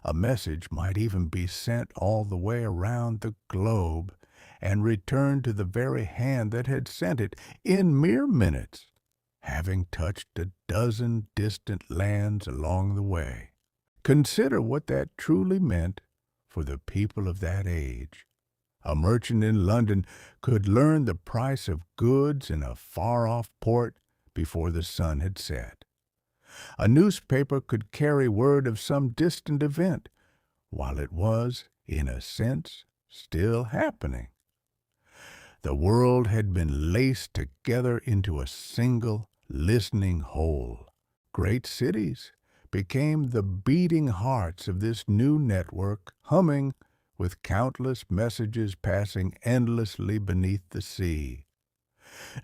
A: A message might even be sent all the way around the globe and return to the very hand that had sent it in mere minutes, having touched a dozen distant lands along the way. Consider what that truly meant for the people of that age. A merchant in London could learn the price of goods in a far-off port before the sun had set. A newspaper could carry word of some distant event while it was, in a sense, still happening. The world had been laced together into a single, listening whole. Great cities became the beating hearts of this new network, humming with countless messages passing endlessly beneath the sea.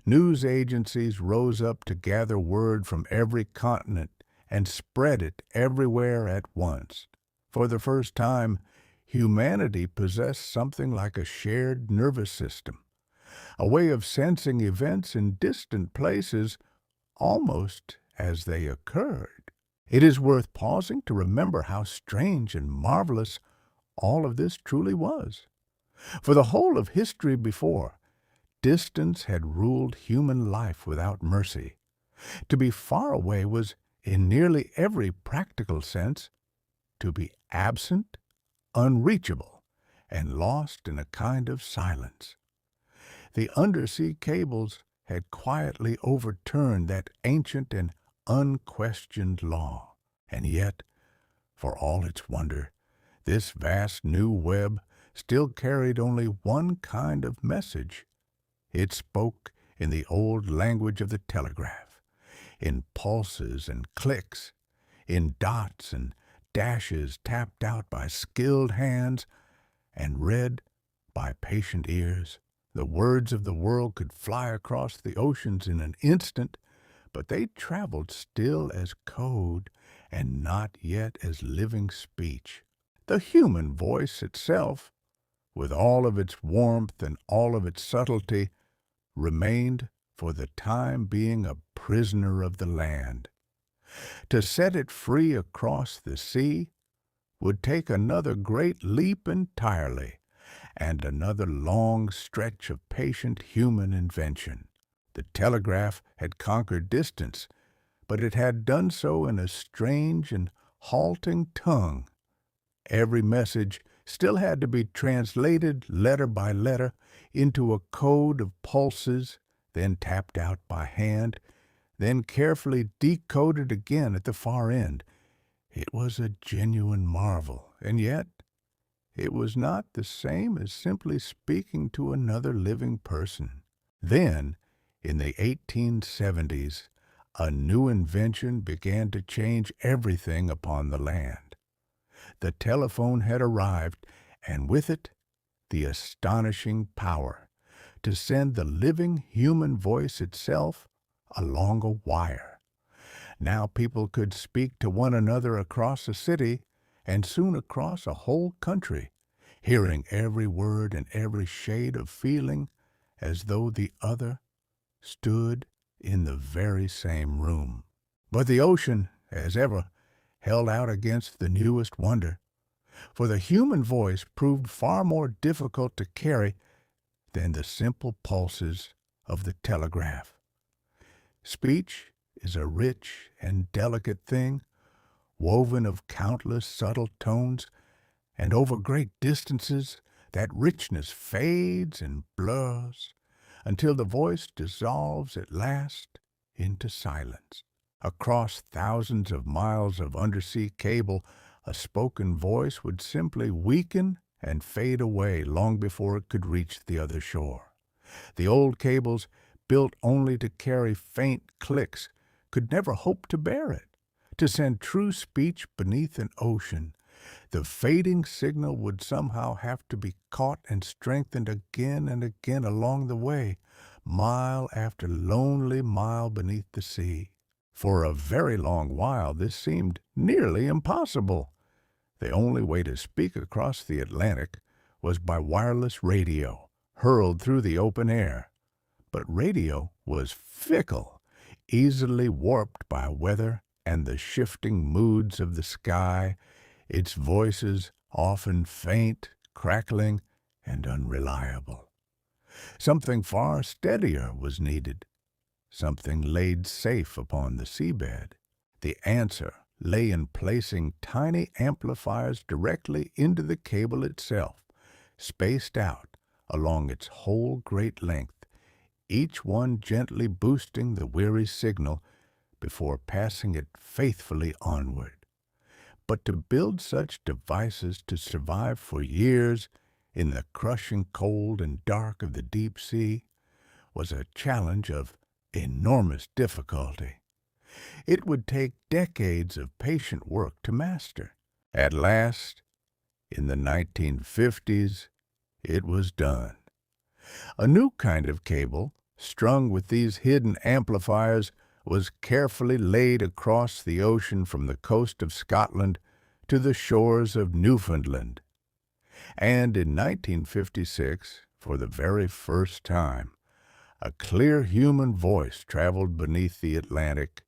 A: News agencies rose up to gather word from every continent and spread it everywhere at once. For the first time, humanity possessed something like a shared nervous system, a way of sensing events in distant places almost as they occurred. It is worth pausing to remember how strange and marvelous all of this truly was. For the whole of history before, distance had ruled human life without mercy. To be far away was, in nearly every practical sense, to be absent, unreachable, and lost in a kind of silence. The undersea cables had quietly overturned that ancient and unquestioned law. And yet, for all its wonder, this vast new web still carried only one kind of message. It spoke in the old language of the telegraph, in pulses and clicks, in dots and dashes tapped out by skilled hands and read by patient ears. The words of the world could fly across the oceans in an instant, but they traveled still as code and not yet as living speech. The human voice itself, with all of its warmth and all of its subtlety, remained for the time being a prisoner of the land. To set it free across the sea would take another great leap entirely, and another long stretch of patient human invention. The telegraph had conquered distance, but it had done so in a strange and halting tongue. Every message still had to be translated letter by letter into a code of pulses, then tapped out by hand, then carefully decoded again at the far end. It was a genuine marvel, and yet it was not the same as simply speaking to another living person. Then, in the 1870s, a new invention began to change everything upon the land. The telephone had arrived, and with it, the astonishing power to send the living human voice itself along a wire. Now people could speak to one another across a city and soon across a whole country, hearing every word and every shade of feeling as though the other stood in the very same room. But the ocean, as ever, held out against the newest wonder, for the human voice proved far more difficult to carry than the simple pulses of the telegraph. Speech is a rich and delicate thing, woven of countless subtle tones, and over great distances that richness fades and blurs until the voice dissolves at last into silence. Across thousands of miles of undersea cable, a spoken voice would simply weaken and fade away long before it could reach the other shore. The old cables, built only to carry faint clicks, could never hope to bear it. To send true speech beneath an ocean, the fading signal would somehow have to be caught and strengthened again and again along the way, mile after lonely mile beneath the sea. For a very long while this seemed nearly impossible. The only way to speak across the Atlantic was by wireless radio, hurled through the open air. But radio was fickle, easily warped by weather and the shifting moods of the sky, its voices often faint, crackling, and unreliable. Something far steadier was needed, something laid safe upon the seabed. The answer lay in placing tiny amplifiers directly into the cable itself, spaced out along its whole great length, each one gently boosting the weary signal before passing it faithfully onward. But to build such devices to survive for years in the crushing cold and dark of the deep sea was a challenge of enormous difficulty. It would take decades of patient work to master. At last, in the 1950s, it was done. A new kind of cable, strung with these hidden amplifiers, was carefully laid across the ocean from the coast of Scotland to the shores of Newfoundland. And in 1956, for the very first time, a clear human voice traveled beneath the Atlantic,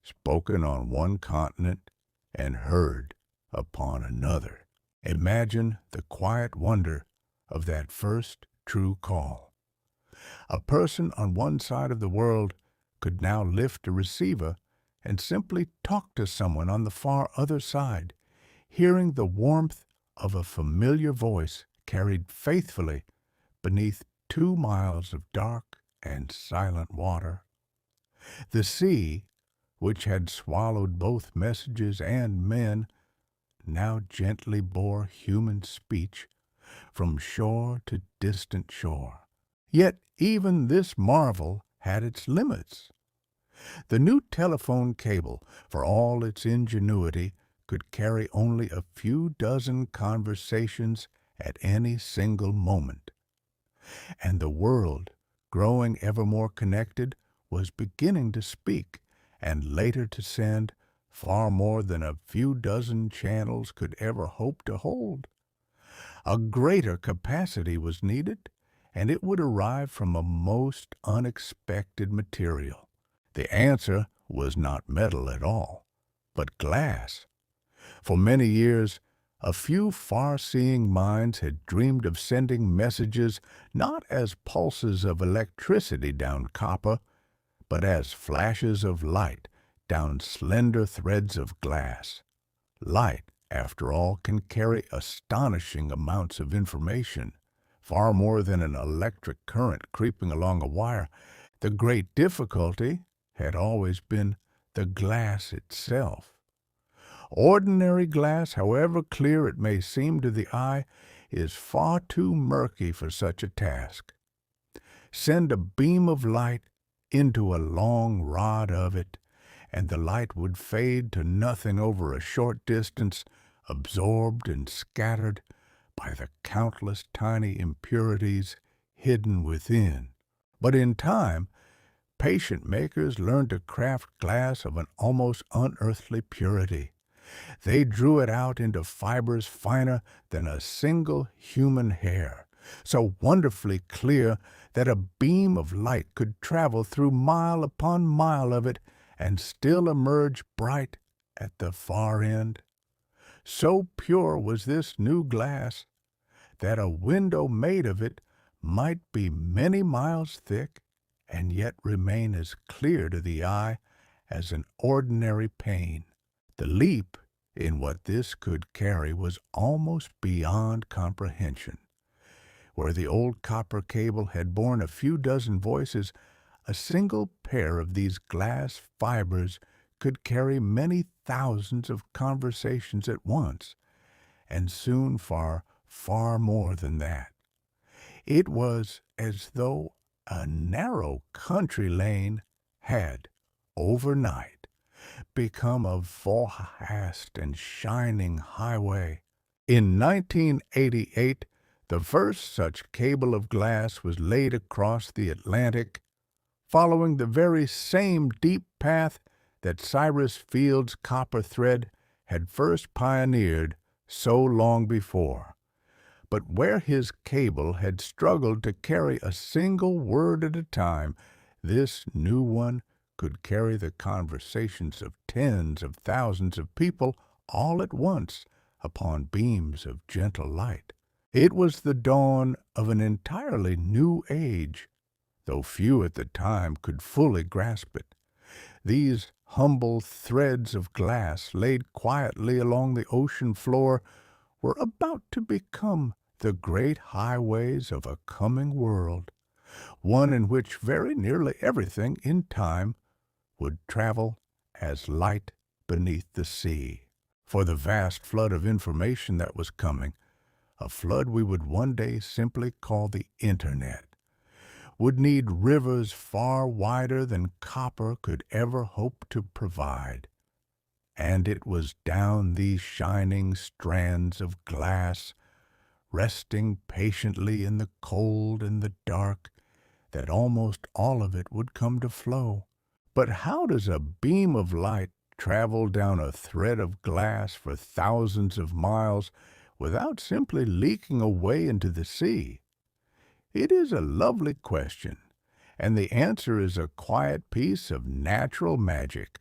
A: spoken on one continent and heard upon another. Imagine the quiet wonder of that first true call. A person on one side of the world could now lift a receiver and simply talk to someone on the far other side, hearing the warmth of a familiar voice carried faithfully beneath 2 miles of dark and silent water. The sea, which had swallowed both messages and men, now gently bore human speech from shore to distant shore. Yet even this marvel had its limits. The new telephone cable, for all its ingenuity, could carry only a few dozen conversations at any single moment. And the world, growing ever more connected, was beginning to speak, and later to send, far more than a few dozen channels could ever hope to hold. A greater capacity was needed, and it would arrive from a most unexpected material. The answer was not metal at all, but glass. For many years, a few far-seeing minds had dreamed of sending messages not as pulses of electricity down copper, but as flashes of light down slender threads of glass. Light, after all, can carry astonishing amounts of information, far more than an electric current creeping along a wire. The great difficulty had always been the glass itself. Ordinary glass, however clear it may seem to the eye, is far too murky for such a task. Send a beam of light into a long rod of it, and the light would fade to nothing over a short distance, absorbed and scattered by the countless tiny impurities hidden within. But in time, patient makers learned to craft glass of an almost unearthly purity. They drew it out into fibers finer than a single human hair, so wonderfully clear that a beam of light could travel through mile upon mile of it and still emerge bright at the far end. So pure was this new glass that a window made of it might be many miles thick and yet remain as clear to the eye as an ordinary pane. The leap in what this could carry was almost beyond comprehension. Where the old copper cable had borne a few dozen voices, a single pair of these glass fibers could carry many thousands of conversations at once, and soon far, far more than that. It was as though a narrow country lane had, overnight, become a vast and shining highway. In 1988, the first such cable of glass was laid across the Atlantic, following the very same deep path that Cyrus Field's copper thread had first pioneered so long before. But where his cable had struggled to carry a single word at a time, this new one could carry the conversations of tens of thousands of people all at once upon beams of gentle light. It was the dawn of an entirely new age, though few at the time could fully grasp it. These humble threads of glass laid quietly along the ocean floor were about to become the great highways of a coming world, one in which very nearly everything in time would travel as light beneath the sea. For the vast flood of information that was coming, a flood we would one day simply call the Internet, would need rivers far wider than copper could ever hope to provide. And it was down these shining strands of glass, resting patiently in the cold and the dark, that almost all of it would come to flow. But how does a beam of light travel down a thread of glass for thousands of miles without simply leaking away into the sea? It is a lovely question, and the answer is a quiet piece of natural magic,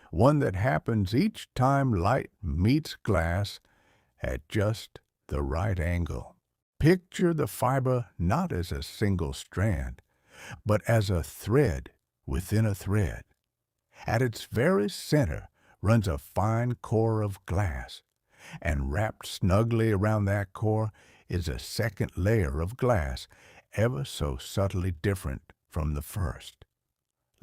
A: one that happens each time light meets glass at just the right angle. Picture the fiber not as a single strand, but as a thread within a thread. At its very center runs a fine core of glass, and wrapped snugly around that core is a second layer of glass, ever so subtly different from the first.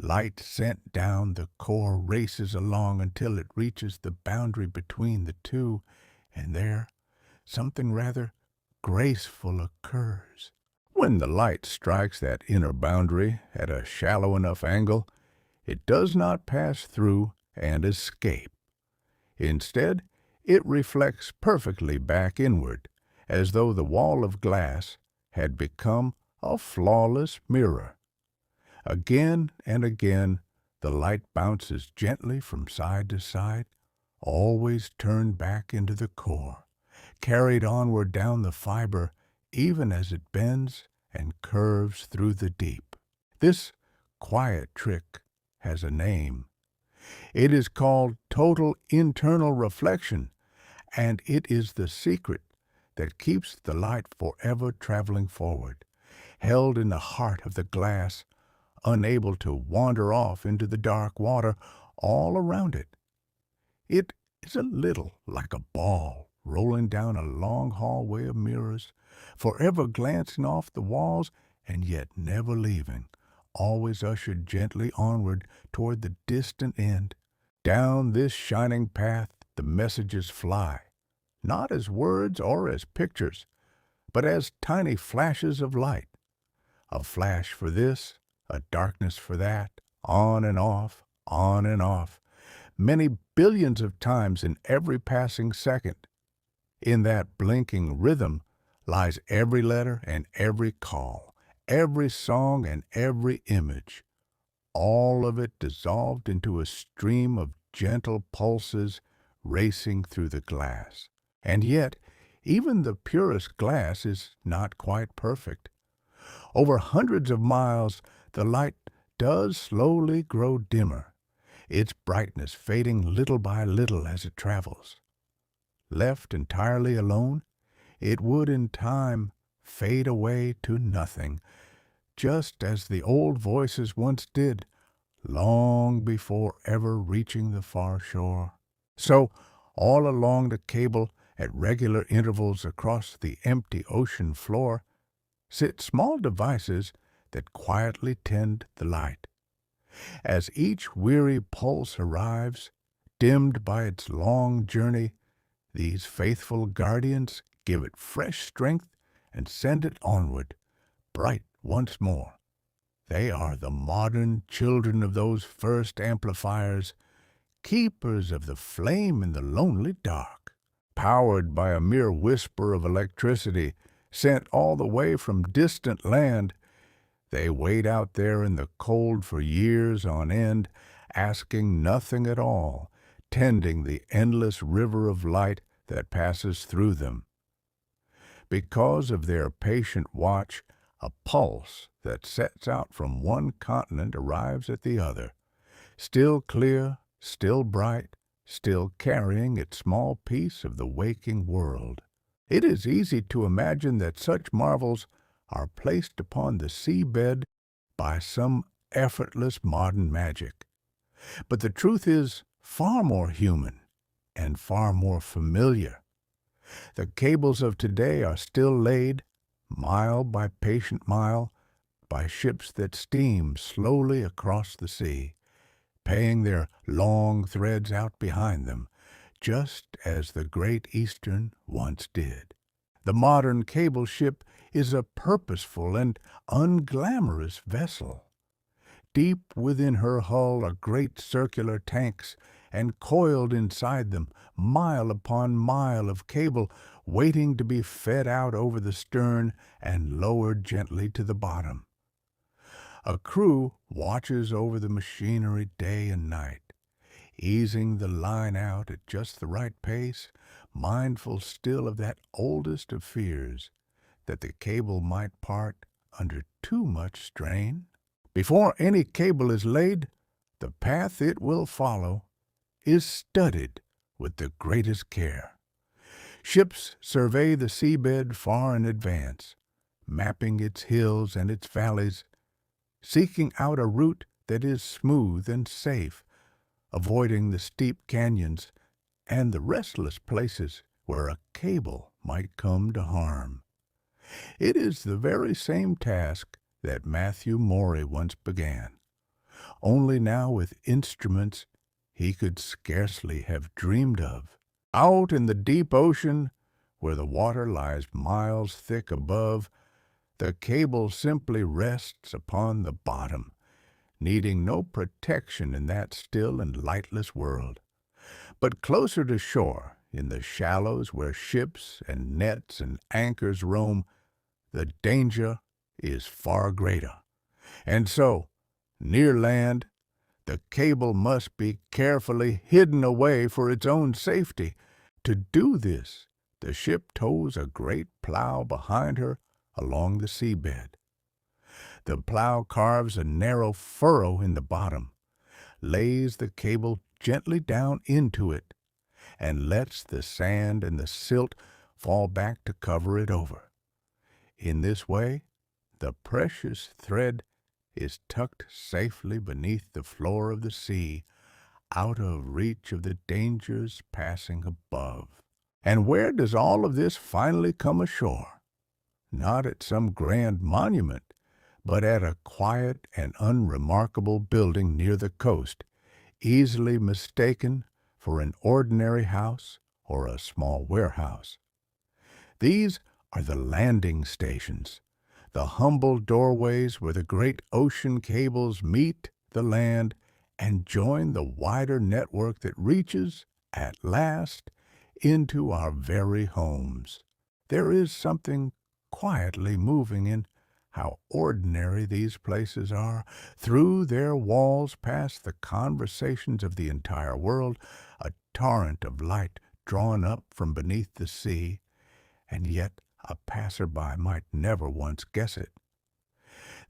A: Light sent down the core races along until it reaches the boundary between the two, and there something rather graceful occurs. When the light strikes that inner boundary at a shallow enough angle, it does not pass through and escape. Instead, it reflects perfectly back inward, as though the wall of glass had become a flawless mirror. Again and again, the light bounces gently from side to side, always turned back into the core, carried onward down the fiber, even as it bends and curves through the deep. This quiet trick has a name. It is called total internal reflection, and it is the secret that keeps the light forever traveling forward, held in the heart of the glass, unable to wander off into the dark water all around it. It is a little like a ball rolling down a long hallway of mirrors, forever glancing off the walls and yet never leaving, always ushered gently onward toward the distant end. Down this shining path the messages fly, not as words or as pictures, but as tiny flashes of light. A flash for this, a darkness for that, on and off, many billions of times in every passing second. In that blinking rhythm lies every letter and every call, every song and every image, all of it dissolved into a stream of gentle pulses racing through the glass. And yet, even the purest glass is not quite perfect. Over hundreds of miles, the light does slowly grow dimmer, its brightness fading little by little as it travels. Left entirely alone, it would in time fade away to nothing, just as the old voices once did, long before ever reaching the far shore. So, all along the cable, at regular intervals across the empty ocean floor, sit small devices that quietly tend the light. As each weary pulse arrives, dimmed by its long journey, these faithful guardians give it fresh strength and send it onward, bright once more. They are the modern children of those first amplifiers, keepers of the flame in the lonely dark. Powered by a mere whisper of electricity, sent all the way from distant land, they wait out there in the cold for years on end, asking nothing at all, tending the endless river of light that passes through them. Because of their patient watch, a pulse that sets out from one continent arrives at the other, still clear, still bright, still carrying its small piece of the waking world. It is easy to imagine that such marvels are placed upon the seabed by some effortless modern magic. But the truth is far more human and far more familiar. The cables of today are still laid, mile by patient mile, by ships that steam slowly across the sea, paying their long threads out behind them, just as the Great Eastern once did. The modern cable ship is a purposeful and unglamorous vessel. Deep within her hull are great circular tanks, and coiled inside them, mile upon mile of cable waiting to be fed out over the stern and lowered gently to the bottom. A crew watches over the machinery day and night, easing the line out at just the right pace, mindful still of that oldest of fears, that the cable might part under too much strain. Before any cable is laid, the path it will follow is studied with the greatest care. Ships survey the seabed far in advance, mapping its hills and its valleys, seeking out a route that is smooth and safe, avoiding the steep canyons and the restless places where a cable might come to harm. It is the very same task that Matthew Maury once began, only now with instruments he could scarcely have dreamed of. Out in the deep ocean, where the water lies miles thick above, the cable simply rests upon the bottom, needing no protection in that still and lightless world. But closer to shore, in the shallows where ships and nets and anchors roam, the danger is far greater. And so, near land, the cable must be carefully hidden away for its own safety. To do this, the ship tows a great plow behind her along the seabed. The plow carves a narrow furrow in the bottom, lays the cable gently down into it, and lets the sand and the silt fall back to cover it over. In this way, the precious thread is tucked safely beneath the floor of the sea, out of reach of the dangers passing above. And where does all of this finally come ashore? Not at some grand monument, but at a quiet and unremarkable building near the coast, easily mistaken for an ordinary house or a small warehouse. These are the landing stations, the humble doorways where the great ocean cables meet the land and join the wider network that reaches, at last, into our very homes. There is something quietly moving in how ordinary these places are. Through their walls pass the conversations of the entire world, a torrent of light drawn up from beneath the sea, and yet a passerby might never once guess it.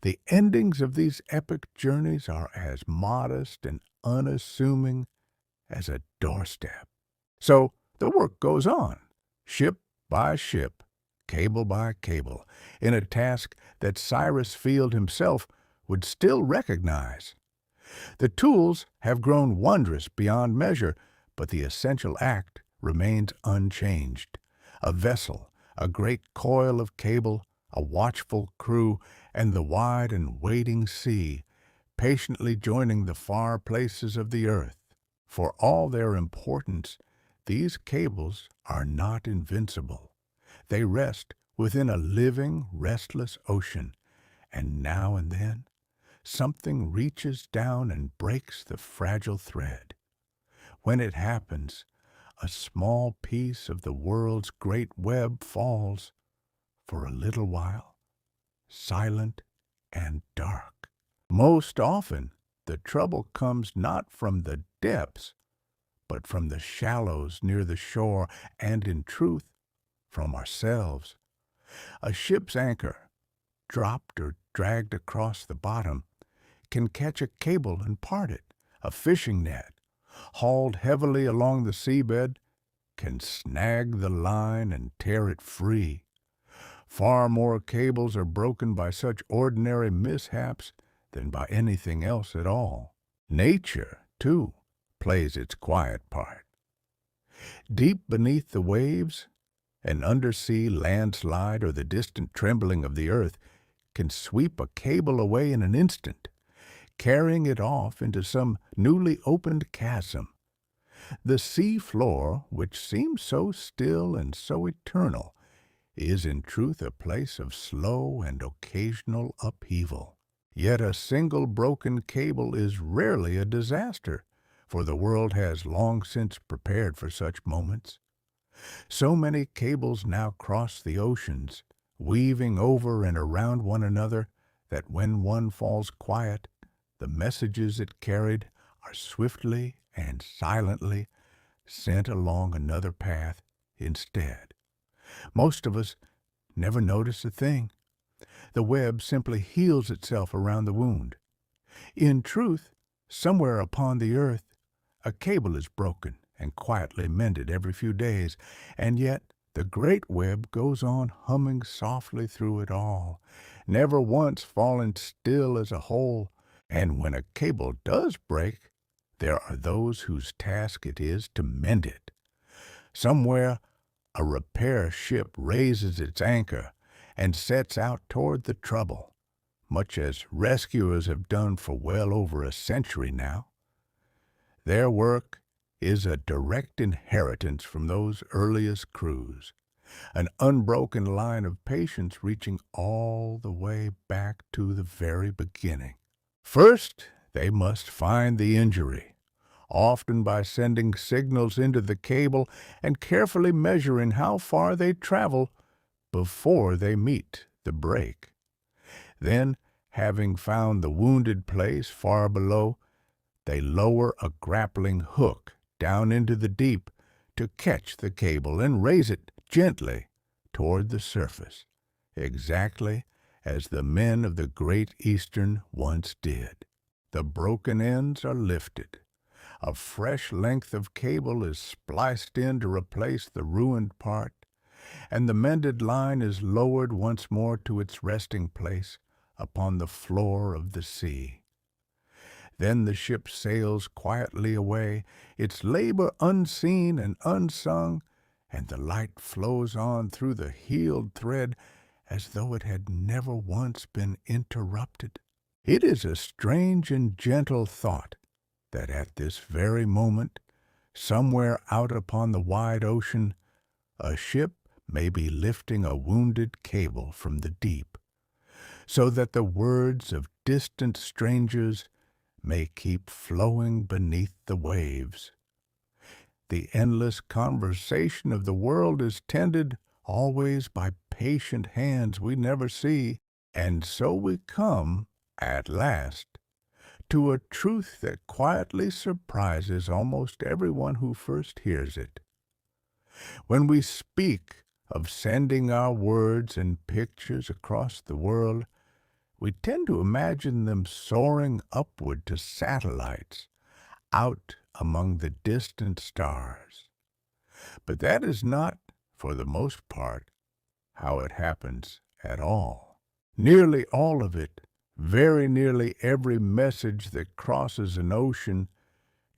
A: The endings of these epic journeys are as modest and unassuming as a doorstep. So the work goes on, ship by ship, cable by cable, in a task that Cyrus Field himself would still recognize. The tools have grown wondrous beyond measure, but the essential act remains unchanged. A vessel, a great coil of cable, a watchful crew, and the wide and waiting sea, patiently joining the far places of the earth. For all their importance, these cables are not invincible. They rest within a living, restless ocean, and now and then something reaches down and breaks the fragile thread. When it happens, a small piece of the world's great web falls, for a little while, silent and dark. Most often, the trouble comes not from the depths, but from the shallows near the shore, and in truth, from ourselves. A ship's anchor, dropped or dragged across the bottom, can catch a cable and part it. A fishing net, hauled heavily along the seabed, can snag the line and tear it free. Far more cables are broken by such ordinary mishaps than by anything else at all. Nature, too, plays its quiet part. Deep beneath the waves, an undersea landslide or the distant trembling of the earth can sweep a cable away in an instant, carrying it off into some newly opened chasm. The sea floor, which seems so still and so eternal, is in truth a place of slow and occasional upheaval. Yet a single broken cable is rarely a disaster, for the world has long since prepared for such moments. So many cables now cross the oceans, weaving over and around one another, that when one falls quiet, the messages it carried are swiftly and silently sent along another path instead. Most of us never notice a thing. The web simply heals itself around the wound. In truth, somewhere upon the earth, a cable is broken and quietly mended every few days, and yet the great web goes on humming softly through it all, never once falling still as a whole. And when a cable does break, there are those whose task it is to mend it. Somewhere a repair ship raises its anchor and sets out toward the trouble, much as rescuers have done for well over a century now. Their work is a direct inheritance from those earliest crews, an unbroken line of patience reaching all the way back to the very beginning. First, they must find the injury, often by sending signals into the cable and carefully measuring how far they travel before they meet the break. Then, having found the wounded place far below, they lower a grappling hook down into the deep to catch the cable and raise it gently toward the surface, exactly as the men of the Great Eastern once did. The broken ends are lifted. A fresh length of cable is spliced in to replace the ruined part, and the mended line is lowered once more to its resting place upon the floor of the sea. Then the ship sails quietly away, its labor unseen and unsung, and the light flows on through the healed thread as though it had never once been interrupted. It is a strange and gentle thought that at this very moment, somewhere out upon the wide ocean, a ship may be lifting a wounded cable from the deep, so that the words of distant strangers may keep flowing beneath the waves. The endless conversation of the world is tended always by patient hands we never see, And so we come, at last, to a truth that quietly surprises almost everyone who first hears it. When we speak of sending our words and pictures across the world, we tend to imagine them soaring upward to satellites, out among the distant stars. But that is not, for the most part, how it happens at all. Nearly all of it, very nearly every message that crosses an ocean,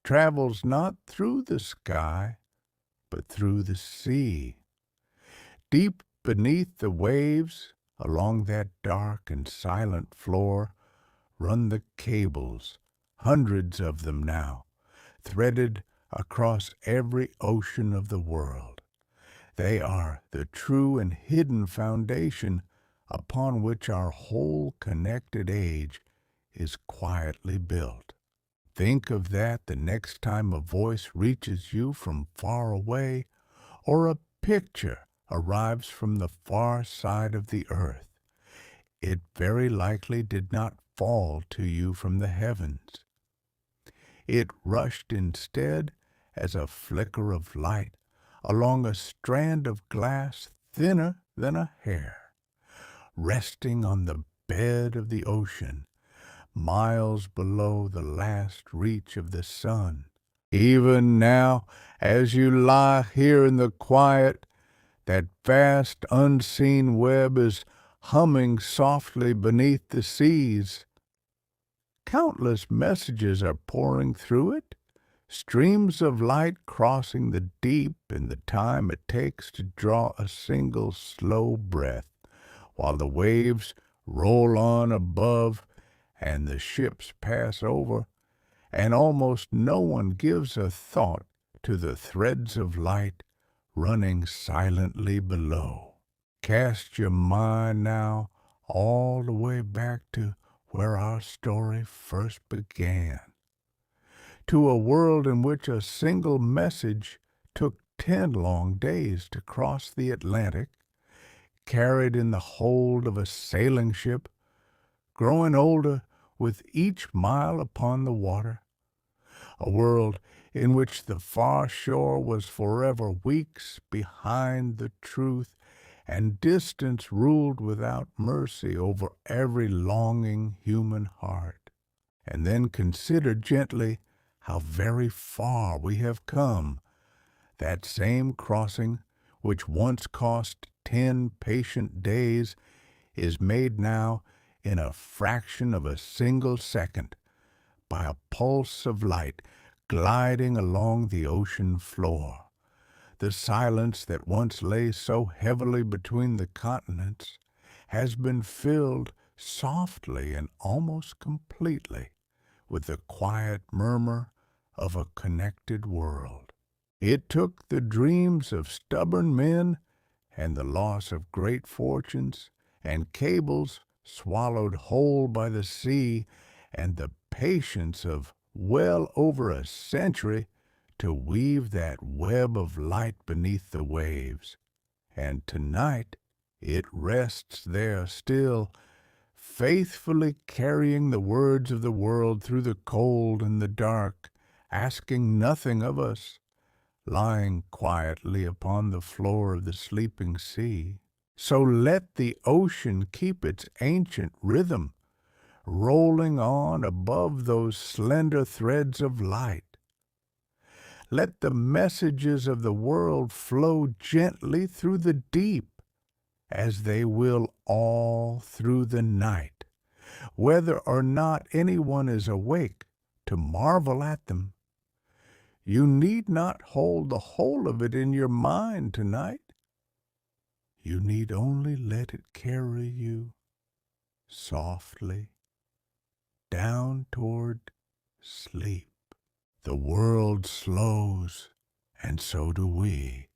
A: travels not through the sky, but through the sea. Deep beneath the waves, along that dark and silent floor, run the cables, hundreds of them now, threaded across every ocean of the world. They are the true and hidden foundation upon which our whole connected age is quietly built. Think of that the next time a voice reaches you from far away, or a picture arrives from the far side of the earth. It very likely did not fall to you from the heavens. It rushed instead as a flicker of light along a strand of glass thinner than a hair, resting on the bed of the ocean, miles below the last reach of the sun. Even now, as you lie here in the quiet, that vast unseen web is humming softly beneath the seas. Countless messages are pouring through it, streams of light crossing the deep in the time it takes to draw a single slow breath, while the waves roll on above and the ships pass over, and almost no one gives a thought to the threads of light running silently below. Cast your mind now all the way back to where our story first began, to a world in which a single message took 10 long days to cross the Atlantic, carried in the hold of a sailing ship, growing older with each mile upon the water, a world in which the far shore was forever weeks behind the truth, and distance ruled without mercy over every longing human heart. And then consider gently how very far we have come. That same crossing, which once cost 10 patient days, is made now in a fraction of a single second by a pulse of light gliding along the ocean floor. The silence that once lay so heavily between the continents has been filled softly and almost completely with the quiet murmur of a connected world. It took the dreams of stubborn men and the loss of great fortunes and cables swallowed whole by the sea and the patience of well over a century to weave that web of light beneath the waves. And tonight it rests there still, faithfully carrying the words of the world through the cold and the dark, asking nothing of us, lying quietly upon the floor of the sleeping sea. So let the ocean keep its ancient rhythm, rolling on above those slender threads of light. Let the messages of the world flow gently through the deep, as they will all through the night, whether or not anyone is awake to marvel at them. You need not hold the whole of it in your mind tonight. You need only let it carry you softly down toward sleep. The world slows, and so do we.